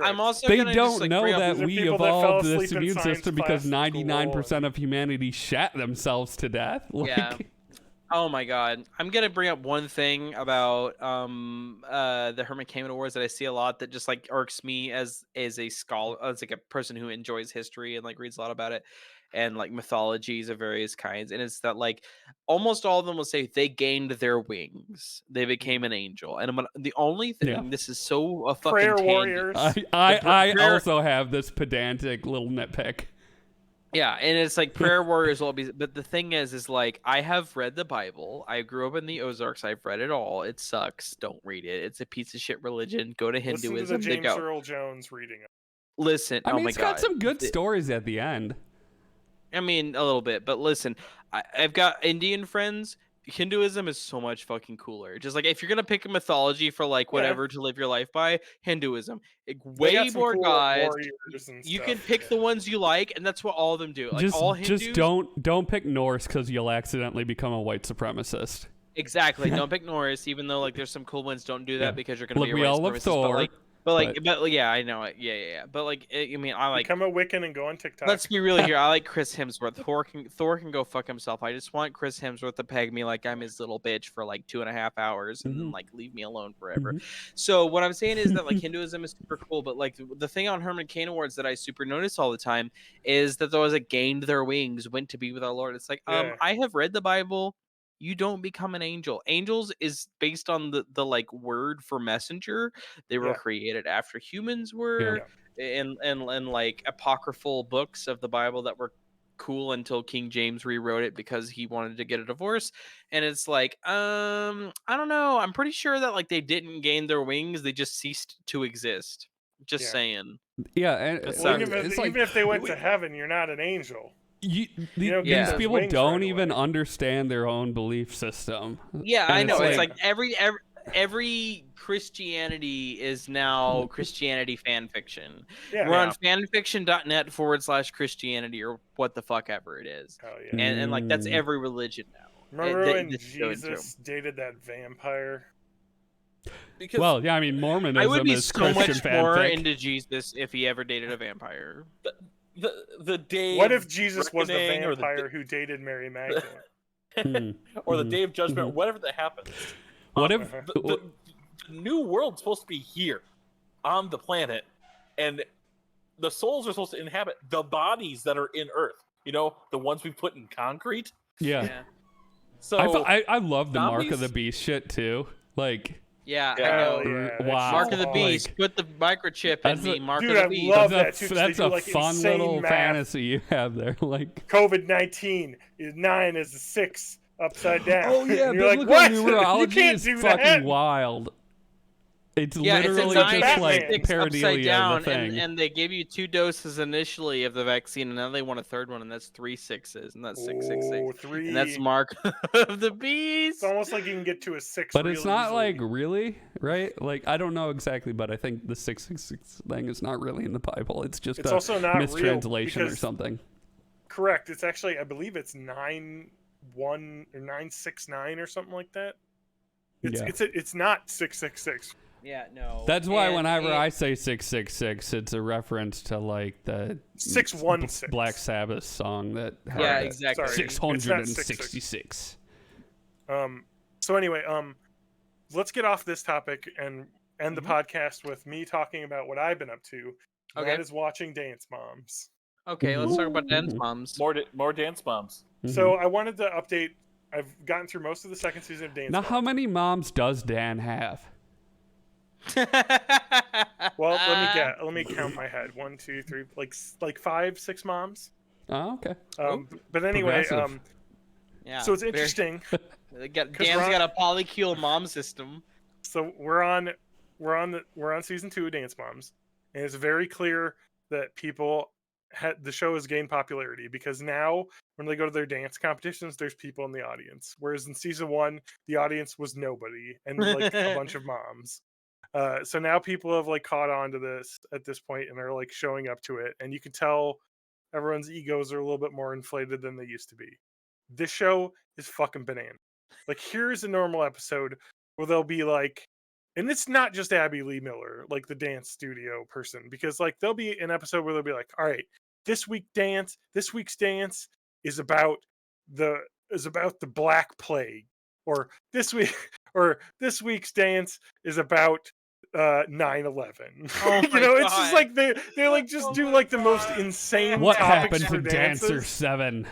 I'm also they gonna don't just, like, know bring up- that These are we people that fell evolved asleep this in immune science system class because in school 99% of humanity shat themselves to death. Like, Yeah. Oh my god. I'm gonna bring up one thing about the Herman Cain Awards that I see a lot that just like irks me as a scholar, as like a person who enjoys history and like reads a lot about it and like mythologies of various kinds. And it's that like almost all of them will say they gained their wings. They became an angel. And the only thing, Yeah. this is so a fucking Prayer tangent. warriors. I prayer- also have this pedantic little nitpick. Yeah, and it's like prayer warriors will be, but the thing is like I have read the Bible. I grew up in the Ozarks. I've read it all. It sucks. Don't read it. It's a piece of shit religion. Go to Listen to Hinduism. the They James go. Earl Jones reading it. Listen. I Oh mean, my it's god. got some good The- stories at the end. I mean, a little bit, but listen, I've got Indian friends. Hinduism is so much fucking cooler. Just like if you're gonna pick a mythology for like whatever to live your life by, Hinduism. They Way got some more cool, gods. warriors and You stuff. can pick the ones you like, and that's what all of them do. Like all Hindus, just don't pick Norse because you'll accidentally become a white supremacist. exactly. Don't pick Norse, even though like there's some cool ones. Don't do that Yeah. because you're gonna Look, be a we white all love supremacist. Thor. But yeah, I know it. Yeah. But like, I mean, I like. Become a Wiccan and go on TikTok. Let's be real here. I like Chris Hemsworth. Thor can go fuck himself. I just want Chris Hemsworth to peg me like I'm his little bitch for like 2.5 hours and then like leave me alone forever. So what I'm saying is that like Hinduism is super cool, but like the thing on Herman Cain Awards that I super notice all the time is that those that gained their wings went to be with our Lord. It's like Yeah. I have read the Bible. You don't become an angel. Angels is based on the like word for messenger. They were Yeah. created after humans were and like apocryphal books of the Bible that were cool until King James rewrote it because he wanted to get a divorce. And it's like, I don't know. I'm pretty sure that like they didn't gain their wings, they just ceased to exist. Just Yeah. saying. Yeah, and That's Well, not- even if they went to heaven, you're not an angel. these Yeah. people Wings don't right even away. understand their own belief system. Yeah, And I know. It's like- like every Christianity is now Christianity fan fiction. Yeah. We're on fanfiction.net/Christianity or what the fuck ever it is. Hell yeah. And like that's Mm. every religion now. Remember Th- when this is going through. Jesus dated that vampire? Because Well, yeah, I mean, Mormonism I would be is so Christian much more fanfic. into Jesus if he ever dated a vampire. the day What if Jesus was the reckoning or the vampire who dated Mary Magdalene? or the Mhm. day of judgment, Mhm. whatever that happens. What if the new world's supposed to be here on the planet, and the souls are supposed to inhabit the bodies that are in Earth. You know, the ones we put in concrete. yeah. So I love the Mark of zombies- the Beast shit too. Like, Yeah, Yeah. I know. Hell yeah, that's Wow. Mark of the like- Beast, put the microchip in That's me. a- Mark Dude, of I the Beast. love that's that, too, 'cause they that's do, a like, fun insane little math. fantasy you have there. Like, COVID-19 is 9 is a 6 upside down. oh yeah, and you're like, biblical what? numerology You can't is do fucking that. wild. It's Yeah, it's a literally nine just and like six upside pareidolia down, of the thing. and they give you 2 doses initially of the vaccine, and now they want a third one, and that's 3 sixes, and that's 666, Oh, 3. and that's Mark of the Beast. It's almost like you can get to a 6 But real it's not easily. like really, right? Like, I don't know exactly, but I think the 666 thing is not really in the Bible. It's just It's a also not real mistranslation or because- something. Correct. It's actually, I believe it's 9-1 or 969 or something like that. Yeah. It's not 666. Yeah, no. That's why And- whenever and- I say 666, it's a reference to like the 616. Black Sabbath song that had Yeah, Alright, exactly. sorry. It's not 666. So anyway, let's get off this topic and end the Mm-hmm. podcast with me talking about what I've been up to. Okay. That is watching Dance Moms. Okay, let's talk about dance Ooh. moms. more dance bombs. So I wanted to update. I've gotten through most of the second season of Dance Now, Moms. how many moms does Dan have? Well, let me count my head. 1, 2, 3, like 5, 6 moms. Oh, okay. But anyway, Progressive. Yeah. so it's very- interesting. Dan's we're on- got a polycule mom system. So we're on season 2 of Dance Moms, and it's very clear that the show has gained popularity because now when they go to their dance competitions, there's people in the audience. Whereas in season 1, the audience was nobody and like a bunch of moms. So now people have like caught on to this at this point and are like showing up to it, and you can tell everyone's egos are a little bit more inflated than they used to be. This show is fucking banana. Like, here's a normal episode where they'll be like, and it's not just Abby Lee Miller, like the dance studio person, because like there'll be an episode where they'll be like, all right, this week's dance is about the Black Plague, or this week's dance is about 9/11. Oh You my know, it's just God. like they like just Oh do my like the most God. insane What topics happened for to Dancer dances. 7?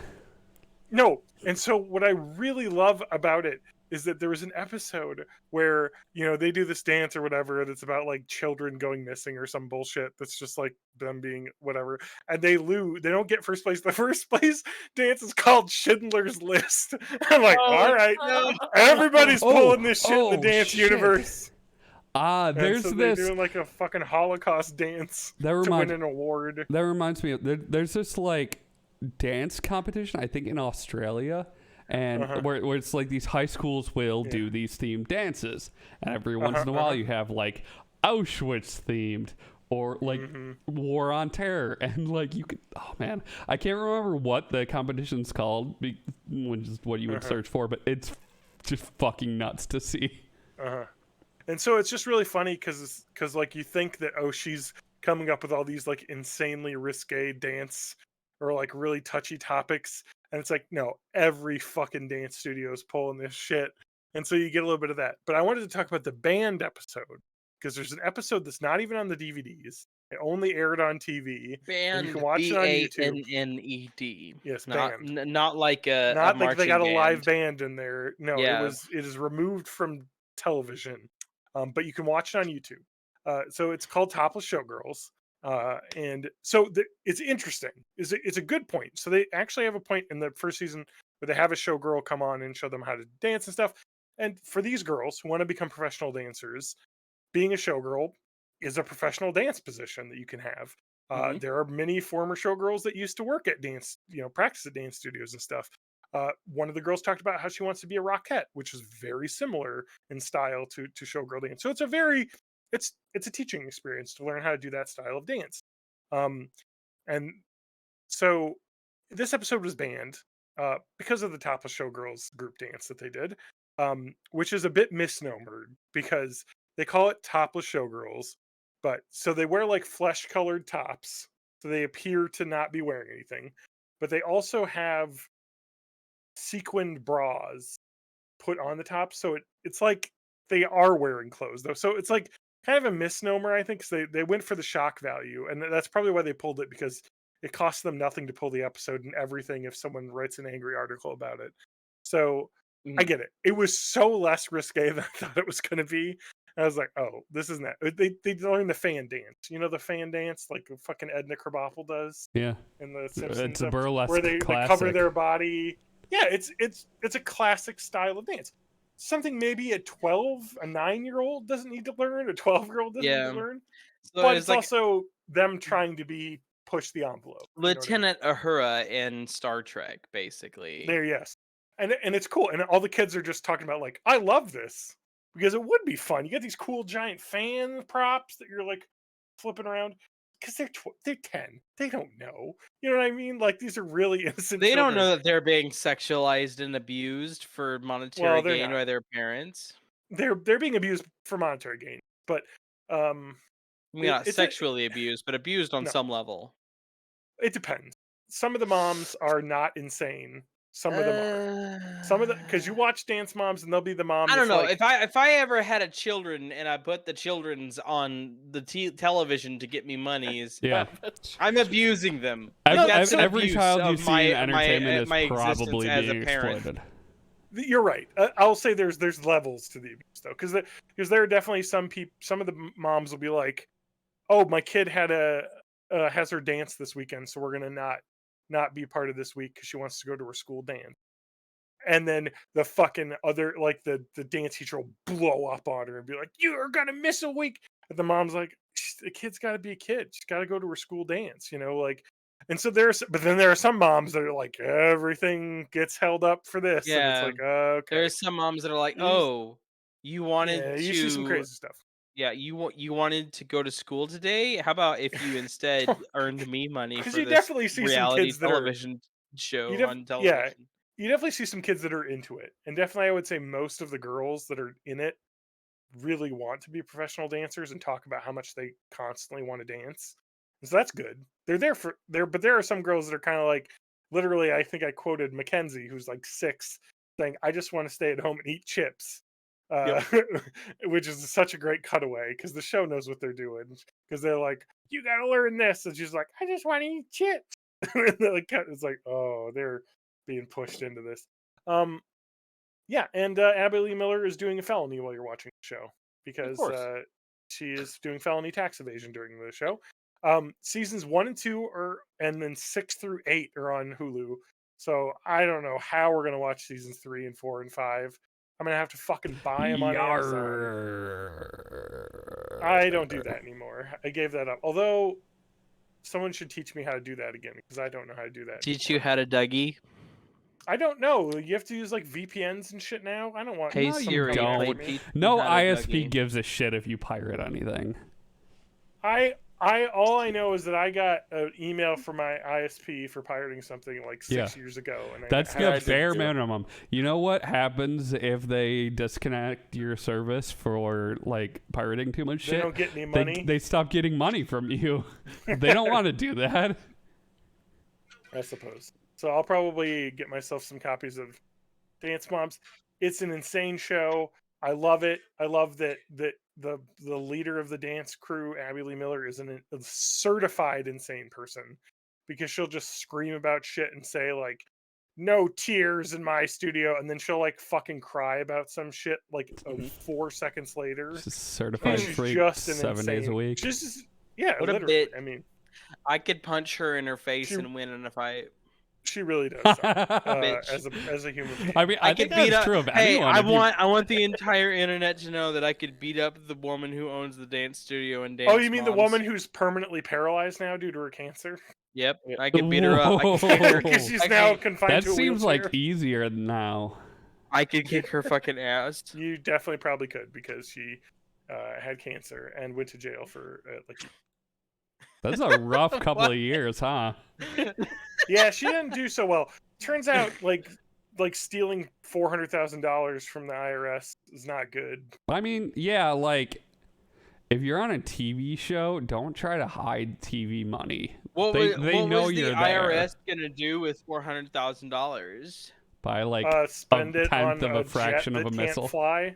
No, and so what I really love about it is that there was an episode where, you know, they do this dance or whatever, and it's about like children going missing or some bullshit that's just like them being whatever, and they lose. They don't get first place. The first place dance is called Schindler's List. I'm like, all right, everybody's pulling this shit in the dance shit. universe. Ah, there's and so they're this. doing like a fucking Holocaust dance That to win reminds an award. That reminds me of there's this like dance competition, I think in Australia, and where it's like these high schools will do these themed dances, and every once in a while you have like Auschwitz themed or like War on Terror, and like you could, oh man, I can't remember what the competition's called, which is what you would search for, but it's just fucking nuts to see. And so it's just really funny because like you think that, oh, she's coming up with all these like insanely risque dance or like really touchy topics, and it's like, no, every fucking dance studio is pulling this shit, and so you get a little bit of that. But I wanted to talk about the band episode, because there's an episode that's not even on the DVDs. It only aired on TV. Band, you can watch it on YouTube. BANNED. Yes, not band. not like a Not like marching they got a live band. band in there. No, Yeah. it is removed from television, but you can watch it on YouTube. So it's called Topless Showgirls, and so it's interesting. It's a good point. So they actually have a point in the first season where they have a showgirl come on and show them how to dance and stuff. And for these girls who want to become professional dancers, being a showgirl is a professional dance position that you can have. There are many former showgirls that used to work at dance, practice at dance studios and stuff. One of the girls talked about how she wants to be a Rockette, which is very similar in style to showgirl dance. So it's a teaching experience to learn how to do that style of dance. And so this episode was banned because of the Topless Showgirls group dance that they did, which is a bit misnomered because they call it Topless Showgirls, but so they wear like flesh-colored tops, so they appear to not be wearing anything, but they also have sequined bras put on the top, so it's like they are wearing clothes though. So it's like kind of a misnomer, I think, because they went for the shock value, and that's probably why they pulled it, because it costs them nothing to pull the episode and everything if someone writes an angry article about it. So I get it. It was so less risque than I thought it was going to be. I was like, oh, this isn't that. They learned the fan dance. You know the fan dance like fucking Edna Krabappel does? Yeah. In the Simpsons. It's a burlesque where they classic. cover their body. Yeah, it's a classic style of dance. Something maybe a 9-year-old doesn't need to learn, a 12-year-old doesn't need to learn. So but it's like also them trying to push the envelope. Lieutenant Uhura in Star Trek, basically. There, yes. And it's cool. And all the kids are just talking about like, I love this. Because it would be fun. You get these cool giant fan props that you're like flipping around. Because they're 10. They don't know. You know what I mean? Like, these are really innocent They children. don't know that they're being sexualized and abused for monetary gain by their parents. They're being abused for monetary gain. But not sexually abused, but abused on some level. It depends. Some of the moms are not insane. Some of them are. Some of the, because you watch Dance Moms and they'll be the mom. I don't know. Like, if I ever had a children and I put the children's on the television to get me monies, yeah, I'm abusing them. Every child you see in entertainment is probably being exploited. You're right. I'll say there's levels to the abuse though, because there are definitely some people. Some of the moms will be like, "Oh, my kid has her dance this weekend, so we're gonna not be part of this week because she wants to go to her school dance." And then the fucking other, like the dance teacher will blow up on her and be like, "You're gonna miss a week." And the mom's like, "The kid's got to be a kid. She's got to go to her school dance," like. And so but then there are some moms that are like, everything gets held up for this. Yeah, and it's like, okay. There's some moms that are like, "Oh, you wanted to." You see some crazy stuff. Yeah, you wanted to go to school today? How about if you instead earned me money for you this definitely see reality some kids television show on television? Yeah, you definitely see some kids that are into it, and definitely I would say most of the girls that are in it really want to be professional dancers and talk about how much they constantly want to dance. And so that's good. They're there, but there are some girls that are kind of like, literally, I think I quoted Mackenzie, who's like 6, saying, "I just want to stay at home and eat chips." Which is such a great cutaway because the show knows what they're doing, because they're like, "You gotta learn this," and she's like, "I just want to eat chips." It's like, oh, they're being pushed into this. Yeah, and Abby Lee Miller is doing a felony while you're watching the show, because she is doing felony tax evasion during the show. Seasons 1 and 2 and then 6 through 8 are on Hulu. So I don't know how we're gonna watch seasons 3 and 4 and 5. I'm gonna have to fucking buy them on Amazon. I don't do that anymore. I gave that up. Although someone should teach me how to do that again, because I don't know how to do that. Teach you how to Dougie? I don't know. You have to use like VPNs and shit now. I don't want. Hey No, you Siri, don't. play Pete No and How to ISP Dougie. gives a shit if you pirate anything. All I know is that I got an email from my ISP for pirating something like 6 years ago, and That's I the had to bare do it. minimum. You know what happens if they disconnect your service for like pirating too much They shit? don't get any money. They stop getting money from you. They don't want to do that. I suppose. So I'll probably get myself some copies of Dance Moms. It's an insane show. I love it. I love that the leader of the dance crew, Abby Lee Miller, is a certified insane person, because she'll just scream about shit and say like, "No tears in my studio," and then she'll like fucking cry about some shit like 4 seconds later. She's certified She's freak just an 7 days a insane- week. Just yeah, What a literally. bit. I mean, I could punch her in her face She- and win in a fight. she really does. Suck, Bitch. as a human being. I mean, I think could beat that's up. true of Hey, anyone. I if you- want the entire internet to know that I could beat up the woman who owns the dance studio and dance. Oh, you mean the Moms. woman who's permanently paralyzed now due to her cancer? Yep, Yeah. I could beat her up. I could kick her, Because she's I now could- confined that to a seems wheelchair. like easier now. I could kick her fucking ass. You definitely probably could, because she had cancer and went to jail for like. That's a rough couple of years, huh? Yeah, she didn't do so well. Turns out, like stealing $400,000 from the IRS is not good. I mean, yeah, like if you're on a TV show, don't try to hide TV money. What They- was, they what know was the you're there. IRS gonna do with $400,000? By like Spend it tenth on of a fraction jet of a that missile. Can't fly.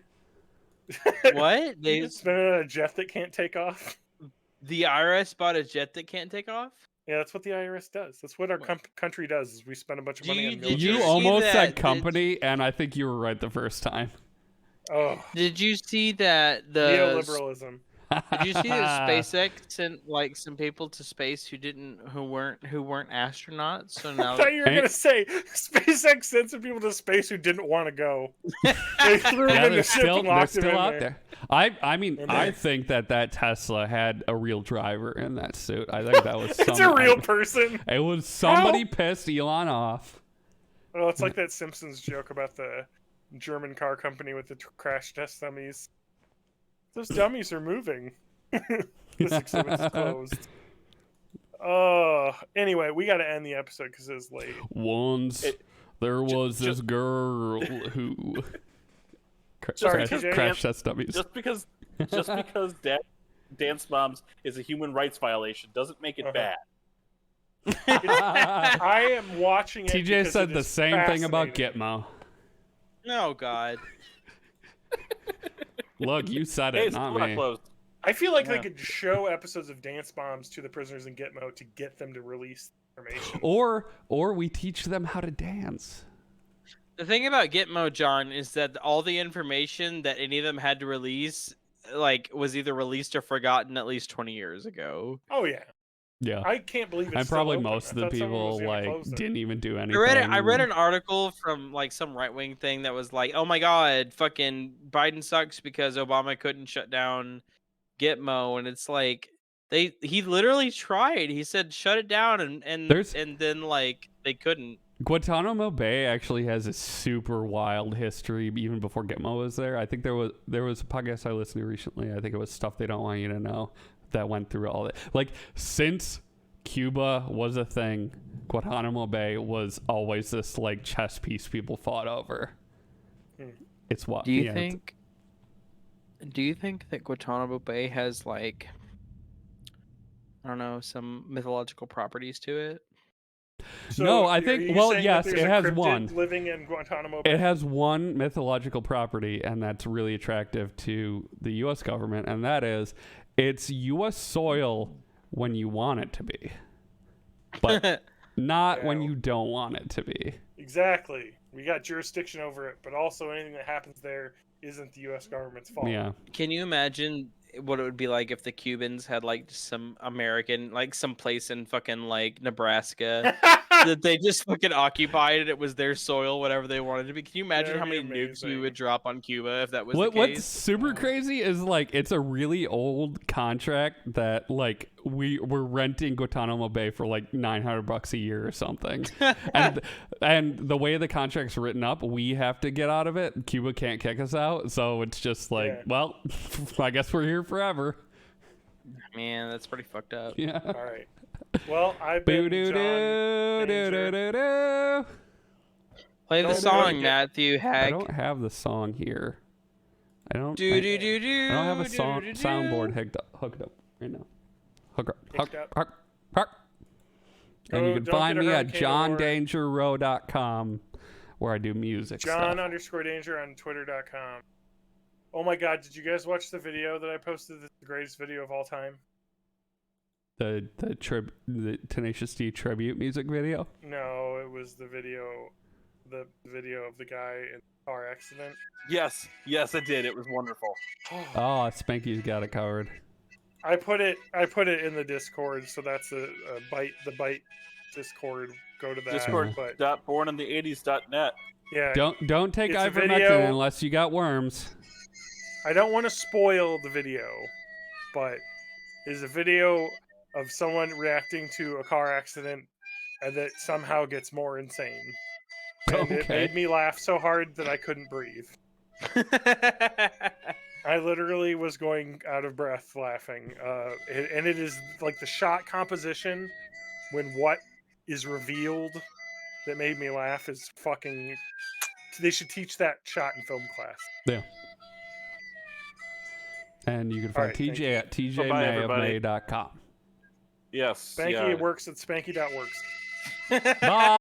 What? Spend it on a jet that can't take off. The IRS bought a jet that can't take off? Yeah, that's what the IRS does. That's what our country does. Is we spend a bunch of Do money you- on did military. You see almost that? said company, and I think you were right the first time. Oh, Did you see that neoliberalism. Did you see that SpaceX sent like some people to space who weren't astronauts? So I now thought you were Ain't- gonna say SpaceX sent some people to space who didn't want to go. They threw them Yeah, in they're the ship still, and they're locked them still in out there. there. I mean, And I then- think that Tesla had a real driver in that suit. I think that was It's some- a real person. It was somebody pissed Elon off. Well, it's like that Simpsons joke about the German car company with the crash test dummies. Those dummies are moving. This exhibit's closed. Anyway, we got to end the episode because it's late. Once there was this girl who Sorry, crashed TJ. crash test dummies. Just because Dance Moms is a human rights violation doesn't make it Uh-huh. bad. I am watching it. TJ because said it the is same thing about fascinating. Gitmo. oh god. Look, you said Hey, it, it's not still not me. closed. I feel like they Yeah. could show episodes of Dance Bombs to the prisoners in Gitmo to get them to release information. Or we teach them how to dance. The thing about Gitmo, John, is that all the information that any of them had to release, like, was either released or forgotten at least 20 years ago. Oh yeah, Yeah. I can't believe it's And still probably open. most I of the thought someone was people gonna like close it. didn't even do anything. I read an article from like some right wing thing that was like, oh my god, fucking Biden sucks because Obama couldn't shut down Gitmo, and it's like he literally tried. He said shut it down, and then like they couldn't. Guantanamo Bay actually has a super wild history even before Gitmo was there. I think there was a podcast I listened to recently. I think it was Stuff They Don't Want You to Know that went through all that. Like since Cuba was a thing, Guantanamo Bay was always this like chess piece people fought over. It's what Do you think that Guantanamo Bay has like, I don't know, some mythological properties to it? So, No, I are think- you well, saying that yes, there's it a has cryptid one. living in Guantanamo Bay. It has one mythological property, and that's really attractive to the U.S. government, and that is it's U.S. soil when you want it to be, but not when Yeah. you don't want it to be. Exactly. We got jurisdiction over it, but also anything that happens there isn't the U.S. government's fault. Yeah. Can you imagine what it would be like if the Cubans had like some American, like some place in fucking like Nebraska that they just fucking occupied it. It was their soil, whatever they wanted to be. Can you imagine That'd how be many nukes you amazing. would drop on Cuba if that was the What's case? super crazy is like it's a really old contract that like we're renting Guantanamo Bay for like $900 a year or something, and the way the contract's written up, we have to get out of it. Cuba can't kick us out, so it's just like, well, I guess we're here forever. Man, that's pretty fucked up. Yeah. All right. Well, I've been John Danger. Play the Don't song, forget- Matthew I Hack. don't have the song here. I don't. Do do do do. I don't have a song do, do, do. soundboard hooked up right now. Hook Hooked up. up. And you can Don't find get a me at hurricane johndangerrow.com where I do music stuff. John_danger on Twitter.com. Oh my God! Did you guys watch the video that I posted? The greatest video of all time. The Tenacious D tribute music video. No, it was the video of the guy in the car accident. Yes, I did. It was wonderful. Oh, Spanky's got it covered. I put it in the Discord, so that's the Byte Discord. Go to that. But Discord.bornintheeighties.net. yeah, Don't take It's a ivermectin video- unless you got worms. I don't want to spoil the video, but it's a video of someone reacting to a car accident and that somehow gets more insane. And it Okay. made me laugh so hard that I couldn't breathe. I literally was going out of breath laughing. And it is like the shot composition when what is revealed that made me laugh is fucking. They should teach that shot in film class. Yeah. And you can All find right, thank TJ you. at Bye-bye, everybody. tjmayofmay.com. Yes. Spanky yeah. it works at spanky.works. Bye.